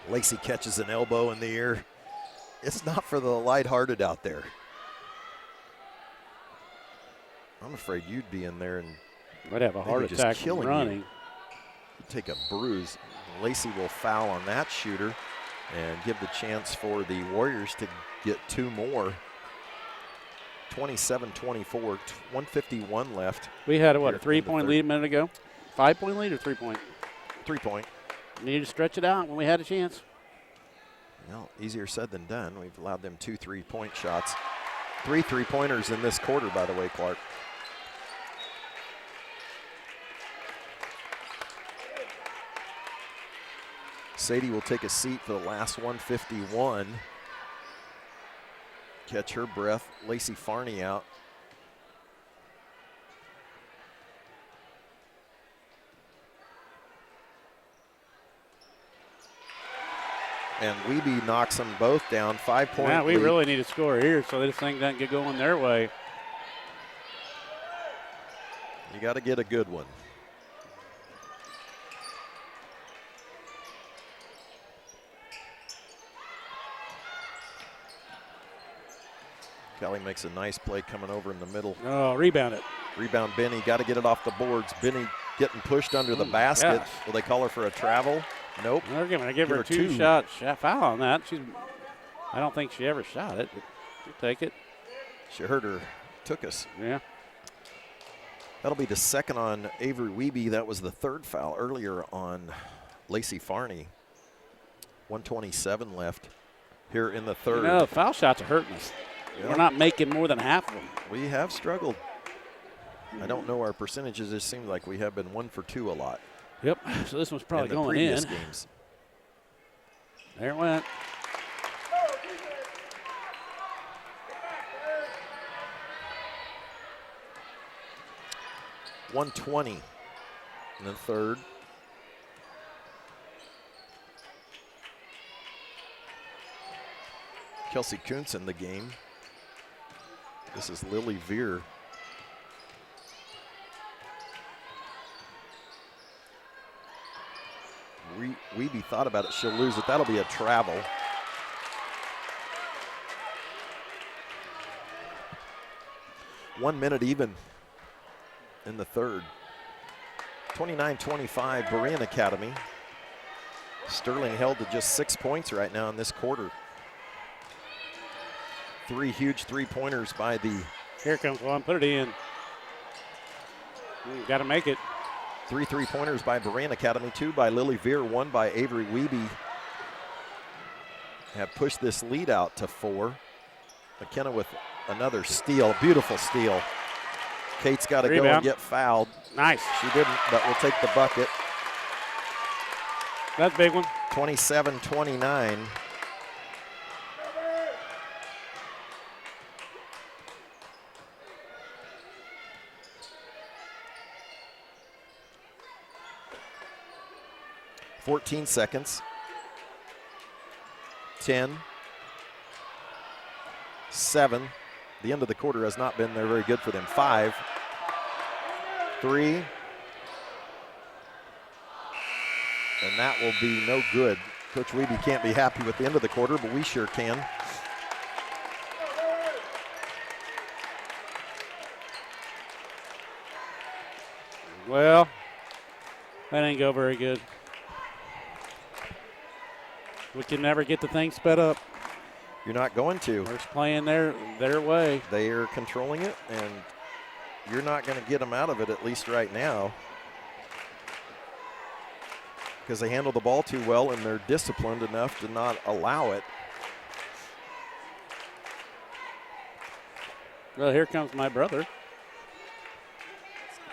Speaker 1: Lacey catches an elbow in the ear. It's not for the lighthearted out there. I'm afraid you'd be in there and
Speaker 2: Might have a heart
Speaker 1: just
Speaker 2: attack
Speaker 1: killing
Speaker 2: running.
Speaker 1: you take a bruise. Lacey will foul on that shooter and give the chance for the Warriors to get 2 more. 27-24, 151 left.
Speaker 2: We had a
Speaker 1: Here in the
Speaker 2: 3-point
Speaker 1: third.
Speaker 2: lead a minute ago? 5-point lead or 3-point?
Speaker 1: 3-point.
Speaker 2: Needed to stretch it out when we had a chance.
Speaker 1: Well, easier said than done. We've allowed them 2 3-point shots. 3 3-pointers in this quarter, by the way, Clark. Sadie will take a seat for the last 151. Catch her breath. Lacey Farney out. And Weeby knocks them both down. 5-point
Speaker 2: Yeah, we
Speaker 1: lead.
Speaker 2: really need to score here so this thing doesn't get going their way.
Speaker 1: You got to get a good one. Kelly makes a nice play coming over in the middle.
Speaker 2: Oh, rebound it.
Speaker 1: Rebound Benny, got to get it off the boards. Benny getting pushed under the basket.
Speaker 2: gosh.
Speaker 1: Will they call her for a travel? Nope.
Speaker 2: They're going to give her
Speaker 1: her
Speaker 2: two
Speaker 1: two.
Speaker 2: shots. Foul on that. I don't think she ever shot it. But she'll take it.
Speaker 1: She heard her, took us.
Speaker 2: Yeah.
Speaker 1: That'll be the second on Avery Weeby. That was the third foul earlier on Lacey Farney. 127 left here in the third.
Speaker 2: You know, foul shots are hurting us.
Speaker 1: Yeah.
Speaker 2: We're not making more than half of them.
Speaker 1: We have struggled. I don't know our percentages. It seems like we have been 1 for 2 a lot.
Speaker 2: Yep. So this one's probably
Speaker 1: in the
Speaker 2: going
Speaker 1: previous
Speaker 2: in.
Speaker 1: games.
Speaker 2: There it went.
Speaker 1: .120 in the third. Kelsey Kuntz in the game. This is Lily Veer. Weeby thought about it. She'll lose it. That'll be a travel. One minute even in the third. 29-25, Berean Academy. Sterling held to just 6 points right now in this quarter. 3 huge three-pointers by the
Speaker 2: Here comes one. Put it in. Got to make it.
Speaker 1: 3 3-pointers by Berean Academy, 2 by Lily Veer, 1 by Avery Weeby. Have pushed this lead out to 4. McKenna with another steal, beautiful steal. Kate's got to go and
Speaker 2: Rebound.
Speaker 1: get fouled.
Speaker 2: Nice.
Speaker 1: She didn't, but we'll take the bucket.
Speaker 2: That's a big one.
Speaker 1: 27-29. .14 seconds. 10. 7. The end of the quarter has not been there very good for them. 5. 3. And that will be no good. Coach Weeby can't be happy with the end of the quarter, but we sure can.
Speaker 2: Well, that didn't go very good. We can never get the thing sped up.
Speaker 1: You're not going to.
Speaker 2: We're just playing their way.
Speaker 1: They are controlling it, and you're not going to get them out of it, at least right now, because they handle the ball too well and they're disciplined enough to not allow it.
Speaker 2: Well, here comes my brother.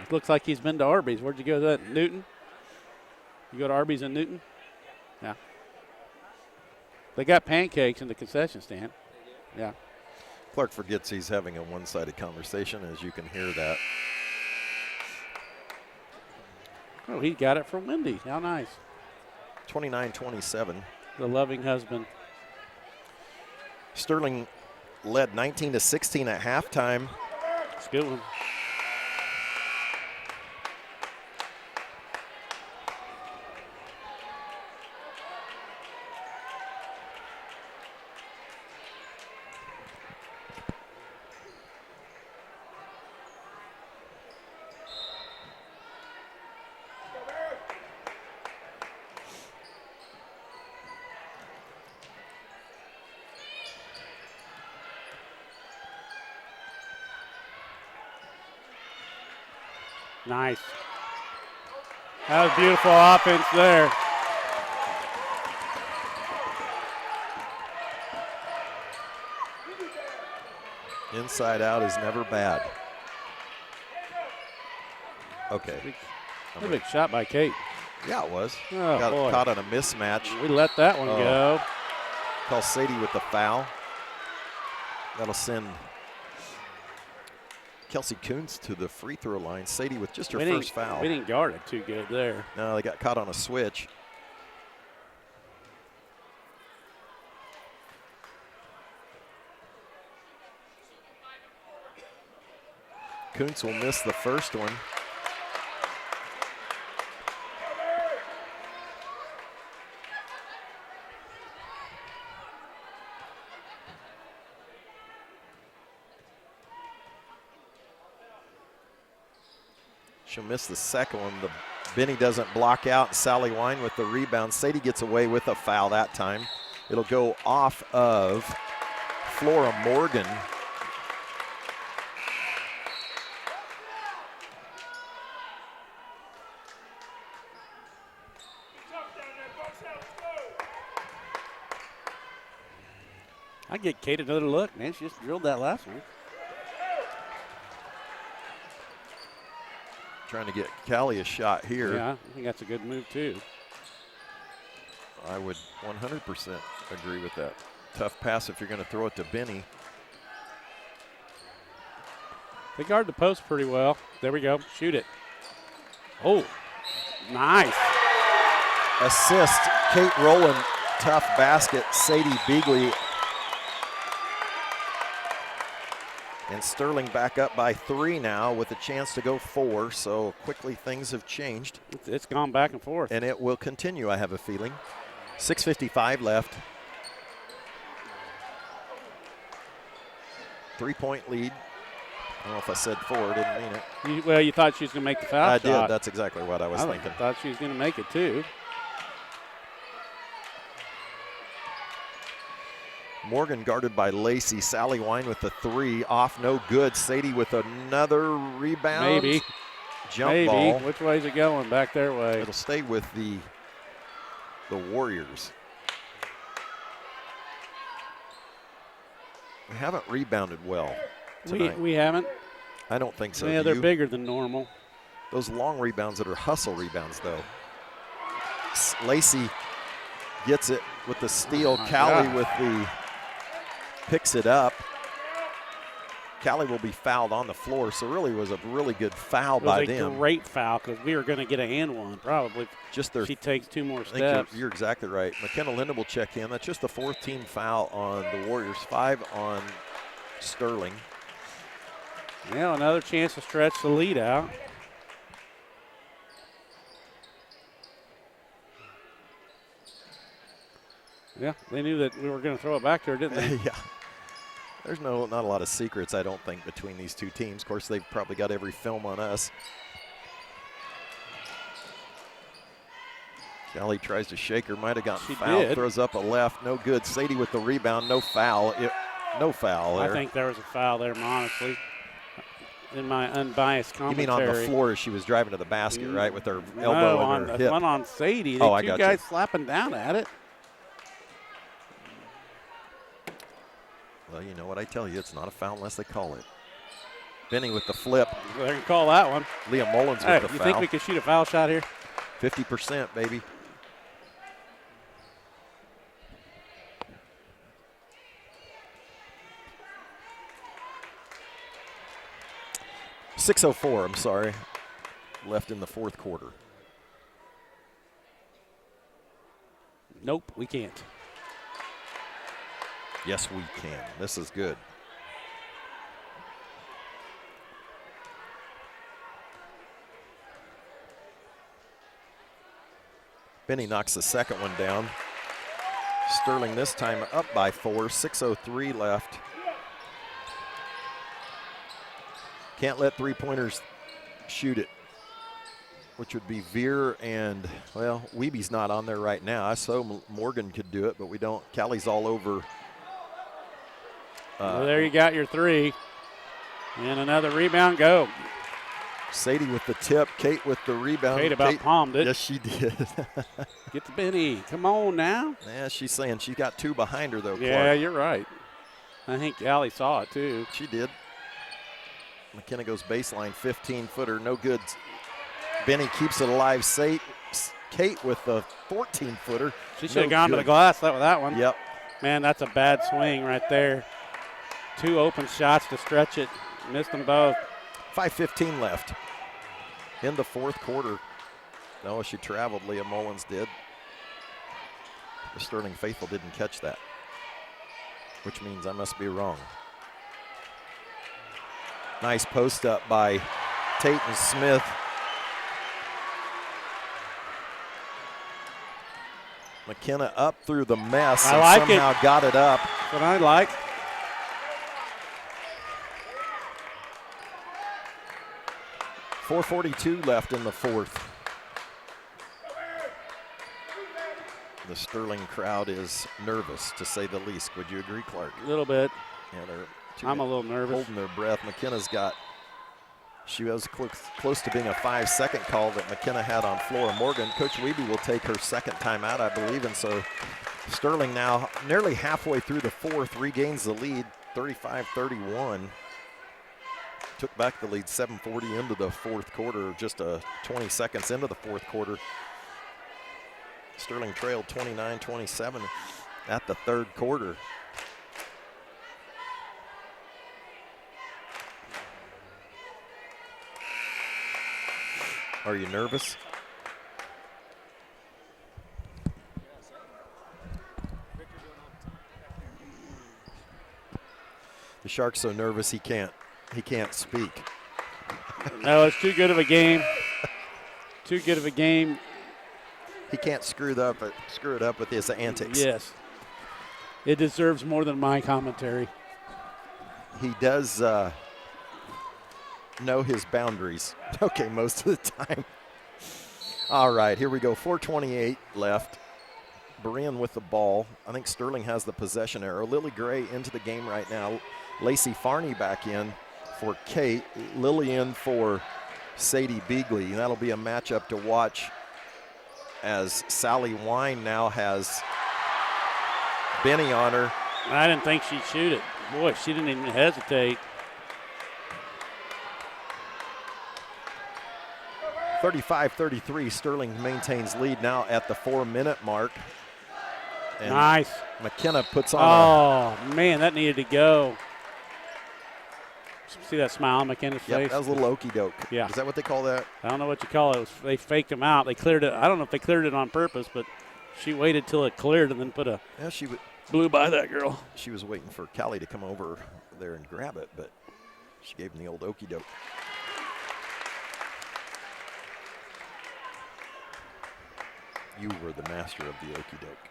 Speaker 2: It looks like he's been to Arby's. Where'd you go to that? Newton? You go to Arby's in Newton? Yeah. They got pancakes in the concession stand. Yeah.
Speaker 1: Clark forgets he's having a one-sided conversation, as you can hear that.
Speaker 2: Oh, he got it from Wendy's. How nice.
Speaker 1: 29-27.
Speaker 2: The loving husband.
Speaker 1: Sterling led 19-16 at halftime.
Speaker 2: It's a good one. Nice. That was beautiful offense there.
Speaker 1: Inside out is never bad. Okay.
Speaker 2: A big shot by Kate.
Speaker 1: Yeah, it was.
Speaker 2: Oh,
Speaker 1: Got
Speaker 2: boy.
Speaker 1: caught on a mismatch.
Speaker 2: We let that one go.
Speaker 1: Call Sadie with the foul. That'll send Kelsey Kuntz to the free throw line. Sadie with just her first foul.
Speaker 2: We didn't guard it too good there.
Speaker 1: No, they got caught on a switch. Kuntz will miss the first one. She'll miss the second one. Benny doesn't block out. Sally Wine with the rebound. Sadie gets away with a foul that time. It'll go off of Flora Morgan.
Speaker 2: I get Kate another look, man. She just drilled that last one.
Speaker 1: Trying to get Callie a shot here.
Speaker 2: Yeah, I think that's a good move too.
Speaker 1: I would 100% agree with that. Tough pass if you're going to throw it to Benny.
Speaker 2: They guard the post pretty well. There we go. Shoot it. Oh, nice.
Speaker 1: Assist, Kate Rowland, tough basket. Sadie Beagley. And Sterling back up by 3 now with a chance to go 4. So quickly things have changed.
Speaker 2: It's gone back and forth.
Speaker 1: And it will continue, I have a feeling. 6:55 left. 3-point lead. I don't know if I said 4, didn't mean it.
Speaker 2: Well, you thought she was going to make the foul
Speaker 1: I
Speaker 2: shot.
Speaker 1: did, that's exactly what I was thinking.
Speaker 2: I thought she was going to make it too.
Speaker 1: Morgan guarded by Lacey. Sally Wine with the 3. Off, no good. Sadie with another rebound.
Speaker 2: Maybe.
Speaker 1: Jump ball.
Speaker 2: Which way is it going? Back their way.
Speaker 1: It'll stay with the Warriors. We haven't rebounded well tonight.
Speaker 2: We haven't.
Speaker 1: I don't think so.
Speaker 2: Yeah,
Speaker 1: Do
Speaker 2: they're
Speaker 1: you?
Speaker 2: bigger than normal.
Speaker 1: Those long rebounds that are hustle rebounds, though. Lacey gets it with the steal.
Speaker 2: Oh
Speaker 1: Callie
Speaker 2: gosh.
Speaker 1: with the picks it up. Callie will be fouled on the floor, so really was a really good foul by them.
Speaker 2: It was a great foul because we were going to get an and one probably.
Speaker 1: Just their,
Speaker 2: she takes 2 more
Speaker 1: I think
Speaker 2: steps.
Speaker 1: you're exactly right. McKenna Linda will check in. That's just the 4th team foul on the Warriors. 5 on Sterling.
Speaker 2: Yeah, another chance to stretch the lead out. Yeah, they knew that we were going to throw it back to her, didn't they?
Speaker 1: Yeah. There's not a lot of secrets, I don't think, between these two teams. Of course, they've probably got every film on us. Callie tries to shake her, might have gotten fouled.
Speaker 2: Did.
Speaker 1: Throws up a left, no good. Sadie with the rebound, no foul. No foul there.
Speaker 2: I think there was a foul there, honestly, in my unbiased
Speaker 1: You
Speaker 2: commentary.
Speaker 1: mean on the floor as she was driving to the basket, right, with her elbow
Speaker 2: No,
Speaker 1: and her
Speaker 2: on
Speaker 1: hip?
Speaker 2: one on Sadie.
Speaker 1: Oh, I
Speaker 2: two
Speaker 1: got
Speaker 2: guys
Speaker 1: you.
Speaker 2: slapping down at it.
Speaker 1: Well, you know what I tell you, it's not a foul unless they call it. Benny with the flip.
Speaker 2: They can call that one.
Speaker 1: Leah Mullins
Speaker 2: Hey,
Speaker 1: with the
Speaker 2: you
Speaker 1: foul.
Speaker 2: think we could shoot a foul shot here?
Speaker 1: 50%, baby. .604, I'm sorry, left in the 4th quarter.
Speaker 2: Nope, we can't.
Speaker 1: Yes, we can. This is good. Benny knocks the second one down. Sterling this time up by 4, 6:03 left. Can't let 3-pointers shoot it, which would be Veer and, well, Weeby's not on there right now. I saw Morgan could do it, but we don't. Callie's all over.
Speaker 2: Well, there you got your 3. And another rebound, go.
Speaker 1: Sadie with the tip, Kate with the rebound.
Speaker 2: Kate about palmed it.
Speaker 1: Yes, she did.
Speaker 2: Get to Benny. Come on now.
Speaker 1: Yeah, she's saying she got 2 behind her, though,
Speaker 2: Yeah,
Speaker 1: Clark.
Speaker 2: you're right. I think Allie saw it, too.
Speaker 1: She did. McKenna goes baseline, 15-footer, no good. Benny keeps it alive. Kate with the 14-footer.
Speaker 2: She should have gone to the glass with that one.
Speaker 1: Yep.
Speaker 2: Man, that's a bad swing right there. 2 open shots to stretch it. Missed them both.
Speaker 1: 5:15 left in the 4th quarter. No, she traveled. Leah Mullins did. The Sterling faithful didn't catch that, which means I must be wrong. Nice post up by Tate and Smith. McKenna up through the mess and somehow got it up.
Speaker 2: That's what I like.
Speaker 1: .442 left in the 4th. The Sterling crowd is nervous, to say the least. Would you agree, Clark?
Speaker 2: A little bit.
Speaker 1: Yeah,
Speaker 2: I'm a little nervous.
Speaker 1: Holding their breath. McKenna's got, she was close to being a 5-second call that McKenna had on Flora Morgan. Coach Wiebe will take her 2nd timeout, I believe, and so Sterling now nearly halfway through the 4th regains the lead, 35-31. Took back the lead, 7:40 into the 4th quarter, just 20 seconds into the 4th quarter. Sterling trailed 29-27 at the 3rd quarter. Are you nervous? The Shark's so nervous he can't speak.
Speaker 2: No, it's too good of a game. Too good of a game.
Speaker 1: He can't screw it up with his antics.
Speaker 2: Yes. It deserves more than my commentary.
Speaker 1: He does know his boundaries. Okay, most of the time. All right, here we go. 4:28 left. Berean with the ball. I think Sterling has the possession arrow. Lily Gray into the game right now. Lacey Farney back in for Kate. Lily in for Sadie Beagley. That'll be a matchup to watch as Sally Wine now has Benny on her.
Speaker 2: I didn't think she'd shoot it. Boy, she didn't even hesitate.
Speaker 1: 35-33, Sterling maintains lead now at the 4-minute mark. And
Speaker 2: nice.
Speaker 1: McKenna puts on
Speaker 2: man, that needed to go. See that smile on McKenna's face?
Speaker 1: That was a little okey doke.
Speaker 2: Yeah.
Speaker 1: Is that what they call that?
Speaker 2: I don't know what you call it. They faked him out. They cleared it. I don't know if they cleared it on purpose, but she waited till it cleared and then blew by that girl.
Speaker 1: She was waiting for Callie to come over there and grab it, but she gave him the old okey doke. You were the master of the okey doke.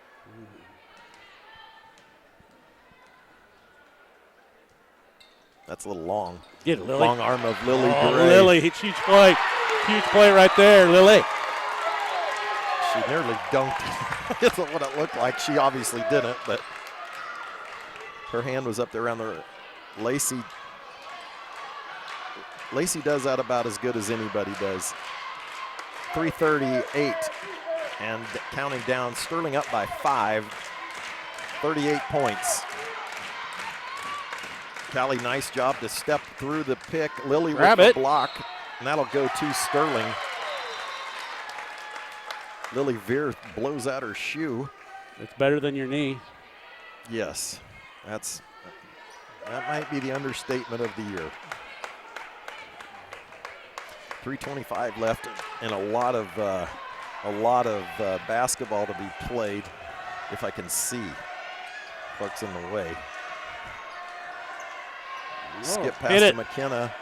Speaker 1: That's a little long.
Speaker 2: Get it, Lily.
Speaker 1: Long arm of Lily Gray.
Speaker 2: Lily, huge play. Huge play right there, Lily.
Speaker 1: She nearly dunked. That's what it looked like. She obviously didn't, but her hand was up there around the Lacey. Lacey does that about as good as anybody does. 3:38 and counting down. Sterling up by 5. 38 points. Callie, nice job to step through the pick. Lily with the block, and that'll go to Sterling. Lily Veer blows out her shoe.
Speaker 2: It's better than your knee.
Speaker 1: Yes, that might be the understatement of the year. 3:25 left, and a lot of basketball to be played. If I can see, Clark's in the way. Skip pass to McKenna.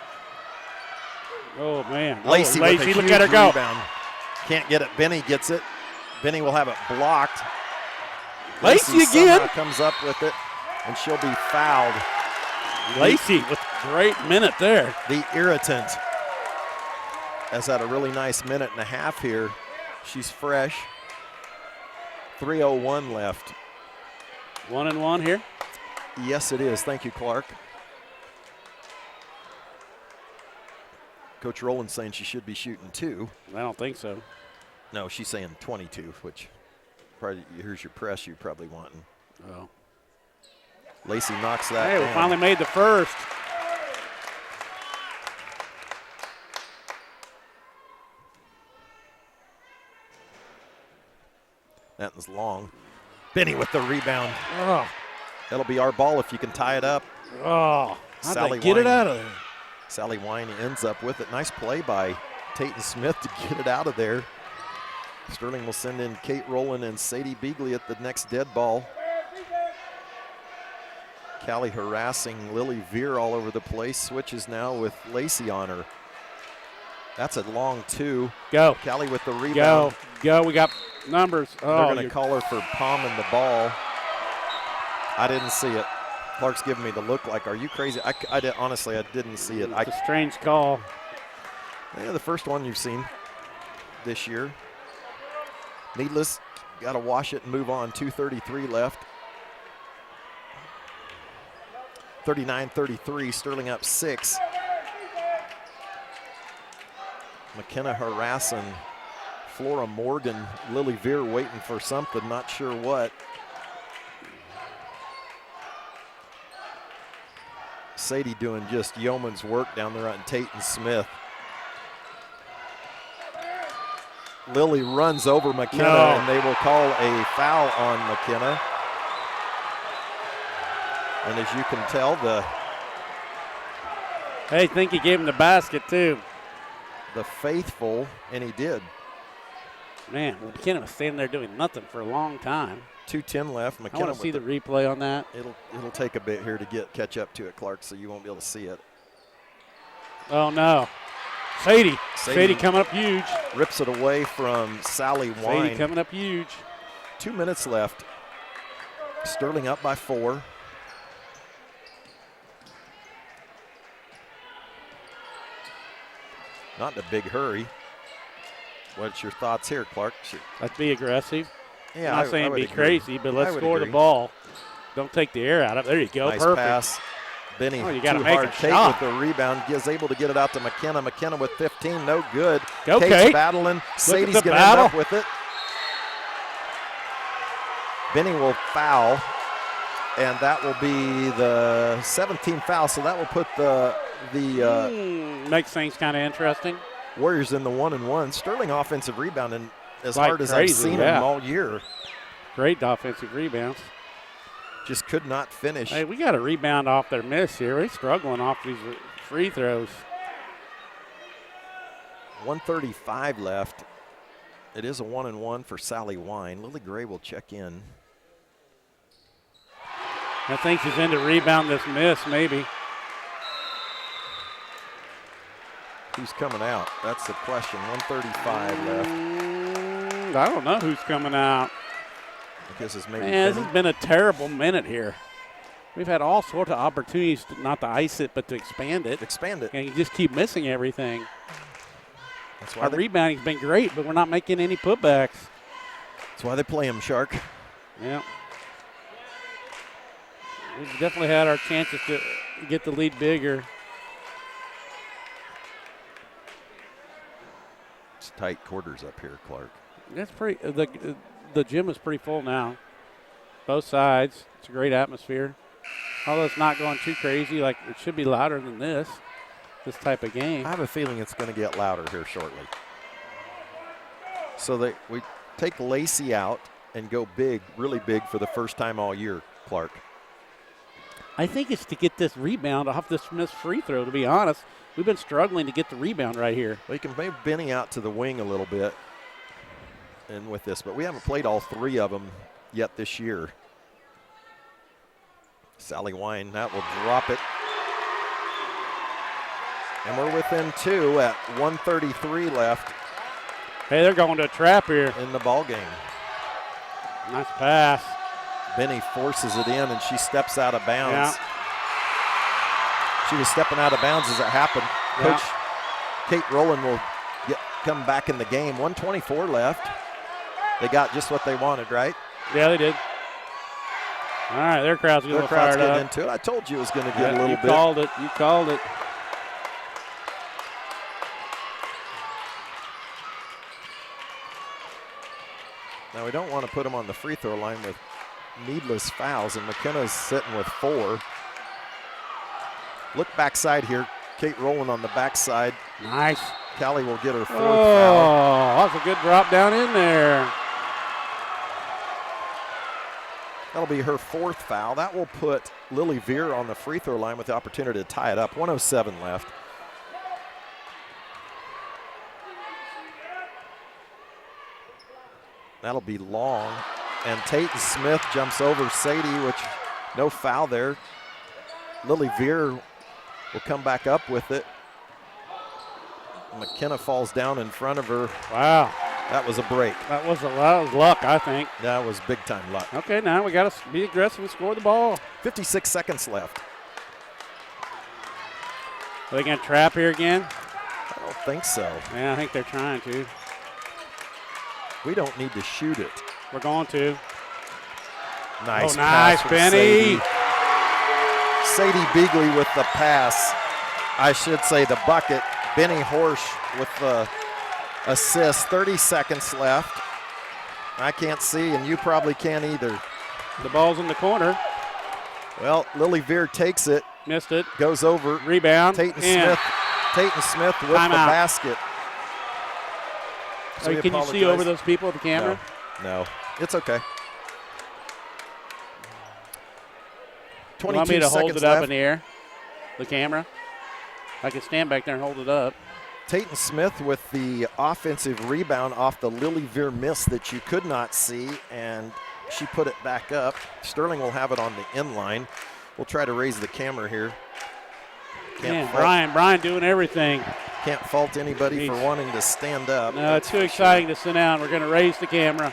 Speaker 2: Oh, man.
Speaker 1: Lacey with a huge
Speaker 2: look at her go.
Speaker 1: rebound. Can't get it. Benny gets it. Benny will have it blocked.
Speaker 2: Lacey again.
Speaker 1: Comes up with it, and she'll be fouled.
Speaker 2: Lacey with a great minute there.
Speaker 1: The irritant has had a really nice minute and a half here. She's fresh. 3:01 left.
Speaker 2: 1-1 here?
Speaker 1: Yes, it is. Thank you, Clark. Coach Rowland's saying she should be shooting 2.
Speaker 2: I don't think so.
Speaker 1: No, she's saying 22, which probably here's your press you probably wanting.
Speaker 2: Oh.
Speaker 1: Lacey knocks that
Speaker 2: Hey,
Speaker 1: down.
Speaker 2: we finally made the first.
Speaker 1: That was long. Benny with the rebound.
Speaker 2: Oh.
Speaker 1: That'll be our ball if you can tie it up.
Speaker 2: Oh. How'd
Speaker 1: Sally
Speaker 2: they get it
Speaker 1: Wine.
Speaker 2: out of there?
Speaker 1: Sally Wine ends up with it. Nice play by Tatum Smith to get it out of there. Sterling will send in Kate Rowland and Sadie Beagley at the next dead ball. Callie harassing Lily Veer all over the place. Switches now with Lacey on her. That's a long 2.
Speaker 2: Go.
Speaker 1: Callie with the rebound.
Speaker 2: Go. We got numbers.
Speaker 1: They're
Speaker 2: Oh,
Speaker 1: going to call her for palming the ball. I didn't see it. Clark's giving me the look like, are you crazy? Honestly, I didn't see it.
Speaker 2: it's a strange call.
Speaker 1: Yeah, the first one you've seen this year. Needless, got to wash it and move on. 2:33 left. 39-33, Sterling up 6. McKenna harassing Flora Morgan. Lily Veer waiting for something, not sure what. Sadie doing just yeoman's work down there on Tatum Smith. Lily runs over McKenna, and they will call a foul on McKenna. And as you can tell,
Speaker 2: Hey, I think he gave him the basket, too.
Speaker 1: The faithful, and he did.
Speaker 2: Man, McKenna was standing there doing nothing for a long time.
Speaker 1: 2:10 left.
Speaker 2: I
Speaker 1: McKenna
Speaker 2: want to see the
Speaker 1: with
Speaker 2: replay on that.
Speaker 1: It'll take a bit here to catch up to it, Clark, so you won't be able to see it.
Speaker 2: Oh, no. Sadie coming up huge.
Speaker 1: Rips it away from Sally Wine.
Speaker 2: Sadie coming up huge.
Speaker 1: 2 minutes left. Sterling up by 4. Not in a big hurry. What's your thoughts here, Clark?
Speaker 2: Let's be aggressive.
Speaker 1: Yeah,
Speaker 2: I'm not saying
Speaker 1: would
Speaker 2: be
Speaker 1: agree.
Speaker 2: crazy, but
Speaker 1: I
Speaker 2: let's
Speaker 1: would
Speaker 2: score
Speaker 1: agree.
Speaker 2: the ball. Don't take the air out of it. There you go.
Speaker 1: Nice
Speaker 2: Perfect.
Speaker 1: pass. Benny
Speaker 2: Oh, you gotta
Speaker 1: too
Speaker 2: make
Speaker 1: hard.
Speaker 2: a
Speaker 1: Kate
Speaker 2: shot.
Speaker 1: with the rebound is able to get it out to McKenna. McKenna with 15, no good.
Speaker 2: Go,
Speaker 1: Kate's
Speaker 2: Kate.
Speaker 1: battling. Sadie's
Speaker 2: the
Speaker 1: going to end
Speaker 2: battle.
Speaker 1: up with it. Benny will foul, and that will be the 17th foul. So that will put the
Speaker 2: makes things kind of interesting.
Speaker 1: Warriors in the 1-1. Sterling offensive rebound, and as
Speaker 2: Like
Speaker 1: hard as
Speaker 2: crazy,
Speaker 1: I've seen
Speaker 2: yeah.
Speaker 1: him all year,
Speaker 2: Great offensive rebounds.
Speaker 1: just could not finish.
Speaker 2: Hey, we got a rebound off their miss here. We're struggling off these free throws.
Speaker 1: 1:35 left. It is a 1-1 for Sally Wine. Lily Gray will check in.
Speaker 2: I think she's in to rebound this miss, maybe.
Speaker 1: Who's coming out? That's the question. 1:35 left.
Speaker 2: I don't know who's coming out.
Speaker 1: I guess it's maybe
Speaker 2: Man, this
Speaker 1: Benny.
Speaker 2: has been a terrible minute here. We've had all sorts of opportunities not to ice it, but to expand it.
Speaker 1: Expand it.
Speaker 2: And you just keep missing everything.
Speaker 1: That's why
Speaker 2: Our rebounding's been great, but we're not making any putbacks.
Speaker 1: they play him, Shark.
Speaker 2: Yeah. We've definitely had our chances to get the lead bigger.
Speaker 1: It's tight quarters up here, Clark.
Speaker 2: That's pretty. The gym is pretty full now. Both sides. It's a great atmosphere. Although it's not going too crazy, like it should be louder than this type of game.
Speaker 1: I have a feeling it's going to get louder here shortly. So we take Lacey out and go big, really big for the first time all year, Clark.
Speaker 2: I think it's to get this rebound off this missed free throw, to be honest. We've been struggling to get the rebound right here.
Speaker 1: We can move Benny out to the wing a little bit and with this, but we haven't played all 3 of them yet this year. Sally Wine, that will drop it. And we're within 2 at 1:33 left
Speaker 2: Hey, they're going to a trap here.
Speaker 1: in the ball game.
Speaker 2: Nice pass.
Speaker 1: Benny forces it in, and she steps out of bounds.
Speaker 2: Yeah.
Speaker 1: She was stepping out of bounds as it happened.
Speaker 2: Yeah.
Speaker 1: Coach Kate Rowland will come back in the game. 1:24 left. They got just what they wanted, right?
Speaker 2: Yeah, they did. All right, their crowd's getting
Speaker 1: Their crowd's
Speaker 2: fired
Speaker 1: getting
Speaker 2: up.
Speaker 1: into it. I told you it was going to get a
Speaker 2: Yeah,
Speaker 1: little
Speaker 2: you
Speaker 1: bit.
Speaker 2: called it. You called it.
Speaker 1: Now we don't want to put him on the free throw line with needless fouls, and McKenna's sitting with 4. Look backside here. Kate Rowland on the backside.
Speaker 2: Nice.
Speaker 1: Callie will get her 4th
Speaker 2: Oh,
Speaker 1: foul.
Speaker 2: that's a good drop down in there.
Speaker 1: That'll be her 4th foul. That will put Lily Veer on the free throw line with the opportunity to tie it up. 1:07 left. That'll be long. And Tayton Smith jumps over Sadie, which no foul there. Lily Veer will come back up with it. McKenna falls down in front of her.
Speaker 2: Wow.
Speaker 1: That was a break.
Speaker 2: That was luck, I think.
Speaker 1: That was big time luck.
Speaker 2: Okay, now we got to be aggressive and score the ball.
Speaker 1: 56 seconds left.
Speaker 2: Are they going to trap here again?
Speaker 1: I don't think so.
Speaker 2: Yeah, I think they're trying to.
Speaker 1: We don't need to shoot it.
Speaker 2: We're going to.
Speaker 1: Nice
Speaker 2: Oh, nice,
Speaker 1: pass from
Speaker 2: Benny.
Speaker 1: Sadie Beagley with the pass. I should say the bucket. Benny Horsch with the assist. 30 seconds left. I can't see, and you probably can't either.
Speaker 2: The ball's in the corner.
Speaker 1: Well, Lily Veer takes it.
Speaker 2: Missed it.
Speaker 1: Goes over.
Speaker 2: Rebound.
Speaker 1: Tayton
Speaker 2: in.
Speaker 1: Smith with
Speaker 2: Timeout.
Speaker 1: the basket. So we
Speaker 2: Can you see
Speaker 1: apologize.
Speaker 2: over those people at the camera?
Speaker 1: No, it's okay.
Speaker 2: You
Speaker 1: 22
Speaker 2: want me to hold
Speaker 1: seconds
Speaker 2: it up
Speaker 1: left.
Speaker 2: in the air? The camera? I can stand back there and hold it up.
Speaker 1: Tayton Smith with the offensive rebound off the Lily Veer miss that you could not see, and she put it back up. Sterling will have it on the end line. We'll try to raise the camera here.
Speaker 2: Man, Brian doing everything.
Speaker 1: Can't fault anybody for wanting to stand up.
Speaker 2: No, it's too exciting to sit down. We're going to raise the camera.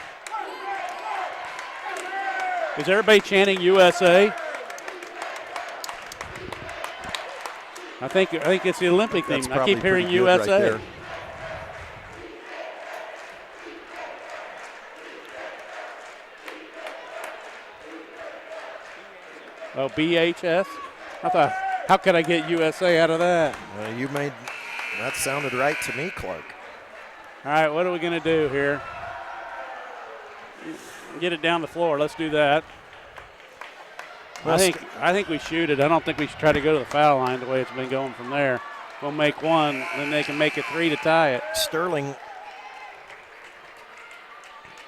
Speaker 2: Is everybody chanting USA? I think it's the Olympic thing.
Speaker 1: That's
Speaker 2: I keep
Speaker 1: probably
Speaker 2: hearing
Speaker 1: pretty good right
Speaker 2: USA.
Speaker 1: there.
Speaker 2: Oh, BHS? I thought, how could I get USA out of that?
Speaker 1: You made that sounded right to me, Clark.
Speaker 2: All right, what are we going to do here? Get it down the floor. Let's do that. I think we shoot it. I don't think we should try to go to the foul line the way it's been going from there. We'll make one, then they can make a 3 to tie it.
Speaker 1: Sterling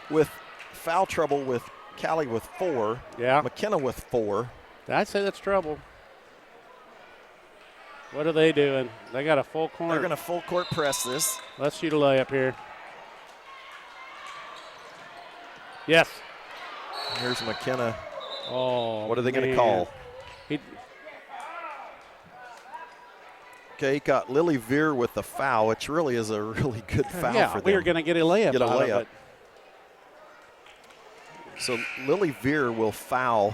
Speaker 1: with foul trouble with Callie with 4.
Speaker 2: Yeah.
Speaker 1: McKenna with 4.
Speaker 2: I'd say that's trouble. What are they doing? They got a full corner.
Speaker 1: They're going to full court press this.
Speaker 2: Let's shoot a layup here. Yes.
Speaker 1: Here's McKenna.
Speaker 2: Oh,
Speaker 1: What are they going to
Speaker 2: man.
Speaker 1: call? Okay, he got Lily Veer with the foul, which really is a really good foul
Speaker 2: yeah,
Speaker 1: for them.
Speaker 2: we were going to get a layup
Speaker 1: Get a
Speaker 2: out of
Speaker 1: layup.
Speaker 2: it.
Speaker 1: So Lily Veer will foul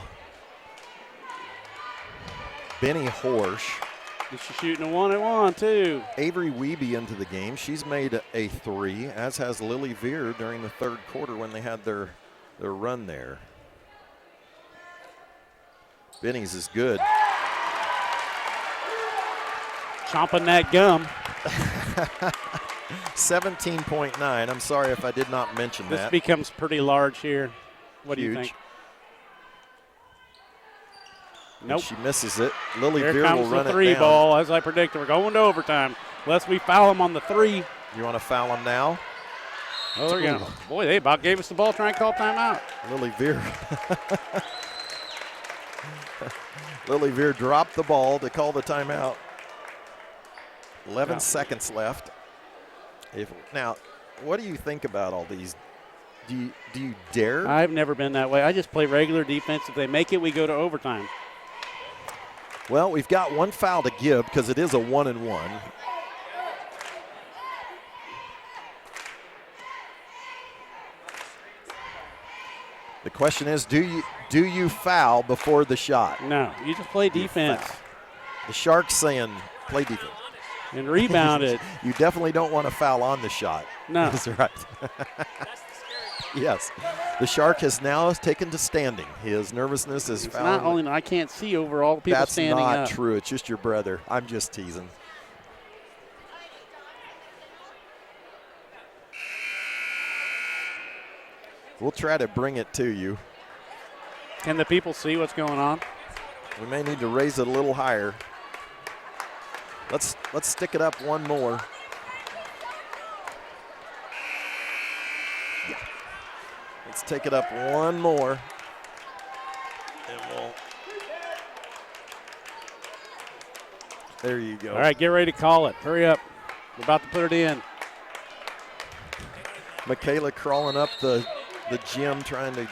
Speaker 1: Benny Horsch.
Speaker 2: She's shooting a 1-and-1 too.
Speaker 1: Avery Wiebe into the game. She's made a 3, as has Lily Veer during the third quarter when they had their run there. Benny's is good.
Speaker 2: Chomping that gum.
Speaker 1: 17.9. I'm sorry if I did not mention
Speaker 2: This
Speaker 1: that.
Speaker 2: becomes pretty large here. What do you
Speaker 1: Huge.
Speaker 2: think?
Speaker 1: And
Speaker 2: Nope.
Speaker 1: she misses it. Lily
Speaker 2: Here
Speaker 1: Veer will
Speaker 2: comes
Speaker 1: run
Speaker 2: the
Speaker 1: it
Speaker 2: 3
Speaker 1: down.
Speaker 2: ball. As I predicted, we're going to overtime. Unless we foul them on the 3.
Speaker 1: You want to foul him now?
Speaker 2: Oh, they're going to. Boy, they about gave us the ball trying to call timeout.
Speaker 1: Lily Veer. Lily Veer dropped the ball to call the timeout. 11 seconds left. Now, what do you think about all these? Do you dare?
Speaker 2: I've never been that way. I just play regular defense. If they make it, we go to overtime.
Speaker 1: Well, we've got one foul to give because it is a 1-and-1. The question is, do you foul before the shot?
Speaker 2: No, you just play defense
Speaker 1: The Sharks saying play defense.
Speaker 2: and rebound it.
Speaker 1: You definitely don't want to foul on the shot.
Speaker 2: No.
Speaker 1: That's right. Yes. The Shark has now taken to standing. His nervousness is
Speaker 2: It's
Speaker 1: found.
Speaker 2: not only I can't see over all the people
Speaker 1: That's
Speaker 2: standing
Speaker 1: not
Speaker 2: up.
Speaker 1: true. It's just your brother. I'm just teasing. We'll try to bring it to you.
Speaker 2: Can the people see what's going on?
Speaker 1: We may need to raise it a little higher. Let's stick it up one more. Yeah. Let's take it up one more. And we'll. There you go.
Speaker 2: All right, get ready to call it. Hurry up. We're about to put it in.
Speaker 1: Michaela crawling up the gym trying to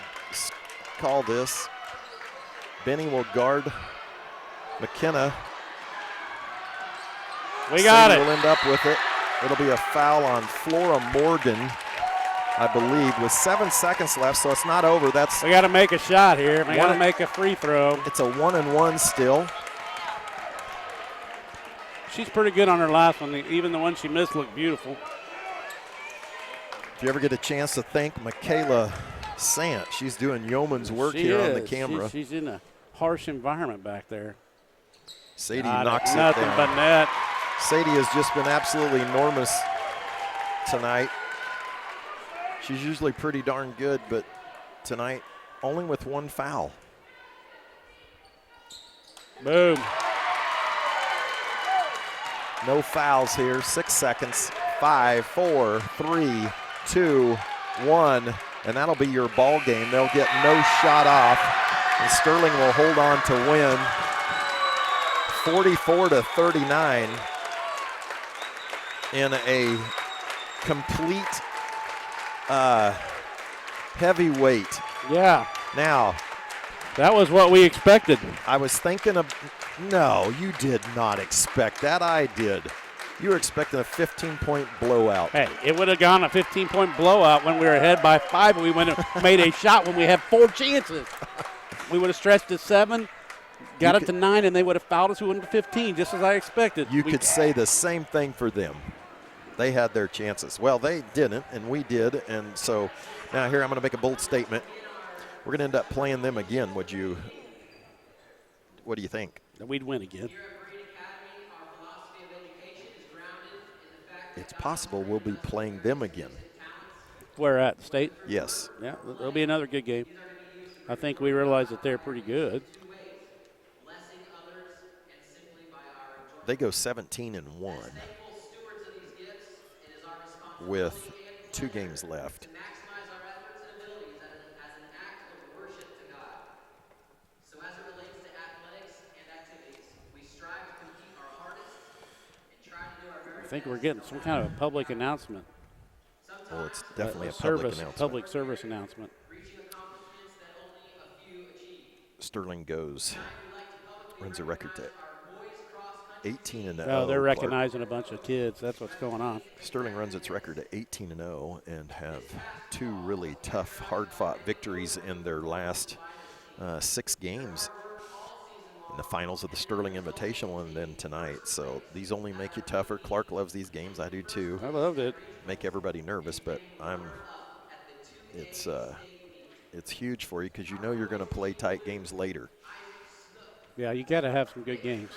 Speaker 1: call this. Benny will guard McKenna.
Speaker 2: We got
Speaker 1: Sadie
Speaker 2: it.
Speaker 1: will end up with it. It'll be a foul on Flora Morgan, I believe, with 7 seconds left, so it's not over.
Speaker 2: We got to make a shot here. We got to make a free throw.
Speaker 1: It's a 1-and-1 still.
Speaker 2: She's pretty good on her last one. Even the one she missed looked beautiful.
Speaker 1: If you ever get a chance to thank Michaela Sant, she's doing yeoman's work here on the camera.
Speaker 2: She's in a harsh environment back there.
Speaker 1: Sadie knocks it
Speaker 2: nothing
Speaker 1: down.
Speaker 2: but net.
Speaker 1: Sadie has just been absolutely enormous tonight. She's usually pretty darn good, but tonight only with one foul.
Speaker 2: Boom.
Speaker 1: No fouls here. 6 seconds. 5, 4, 3, 2, 1, and that'll be your ball game. They'll get no shot off, and Sterling will hold on to win 44-39 in a complete heavyweight.
Speaker 2: Yeah.
Speaker 1: Now,
Speaker 2: that was what we expected.
Speaker 1: I was thinking of, no, you did not expect that. I did. You were expecting a 15-point blowout.
Speaker 2: Hey, it would have gone a 15-point blowout when we were ahead by 5, and we went and made a shot when we had 4 chances. We would have stretched to 7, got it to 9, and they would have fouled us. We went to 15, just as I expected.
Speaker 1: You could say the same thing for them. They had their chances. Well, they didn't, and we did. And so now here I'm going to make a bold statement. We're going to end up playing them again. What do you think?
Speaker 2: We'd win again.
Speaker 1: It's possible we'll be playing them again.
Speaker 2: Where at? State?
Speaker 1: Yes.
Speaker 2: Yeah, there'll be another good game. I think we realize that they're pretty good.
Speaker 1: They go 17-1 with 2 games left.
Speaker 2: I think we're getting some kind of a public announcement.
Speaker 1: Well, it's definitely a
Speaker 2: service,
Speaker 1: public announcement.
Speaker 2: Public service announcement.
Speaker 1: Sterling runs a record to 18-0.
Speaker 2: Oh, they're recognizing a bunch of kids. That's what's going on.
Speaker 1: Sterling runs its record to 18-0 and have 2 really tough, hard-fought victories in their last 6 games in the finals of the Sterling Invitational and then tonight. So these only make you tougher. Clark loves these games. I do too.
Speaker 2: I loved it.
Speaker 1: Make everybody nervous, but it's huge for you because you know you're going to play tight games later.
Speaker 2: Yeah, you got to have some good games.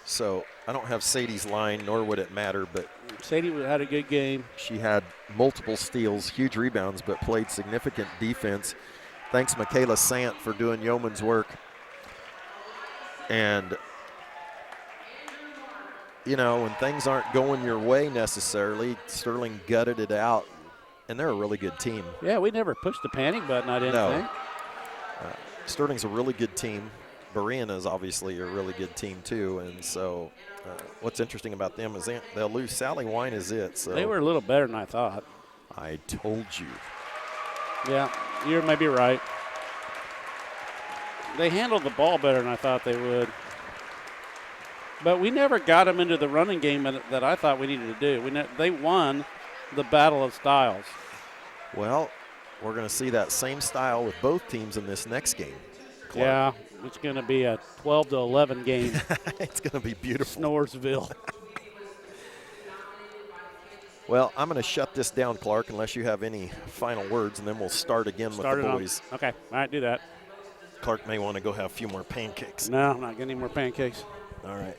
Speaker 1: So I don't have Sadie's line, nor would it matter, but
Speaker 2: Sadie had a good game.
Speaker 1: She had multiple steals, huge rebounds, but played significant defense. Thanks, Michaela Sant, for doing yeoman's work. And, you know, when things aren't going your way necessarily, Sterling gutted it out, and they're a really good team.
Speaker 2: Yeah, we never pushed the panic button, I didn't think.
Speaker 1: Sterling's a really good team. Berean is obviously a really good team too, and so what's interesting about them is they'll lose. Sally Wine is it. So
Speaker 2: they were a little better than I thought.
Speaker 1: I told you.
Speaker 2: Yeah, you're maybe right. They handled the ball better than I thought they would. But we never got them into the running game that I thought we needed to do. They won the battle of styles.
Speaker 1: Well, we're going to see that same style with both teams in this next game. Clark.
Speaker 2: Yeah, it's going to be a 12-11 game.
Speaker 1: It's going to be beautiful.
Speaker 2: Snoresville.
Speaker 1: Well, I'm going to shut this down, Clark, unless you have any final words, and then we'll start again with the boys.
Speaker 2: Okay, all right, do that.
Speaker 1: Clark may want to go have a few more pancakes.
Speaker 2: No, I'm not getting any more pancakes.
Speaker 1: All right.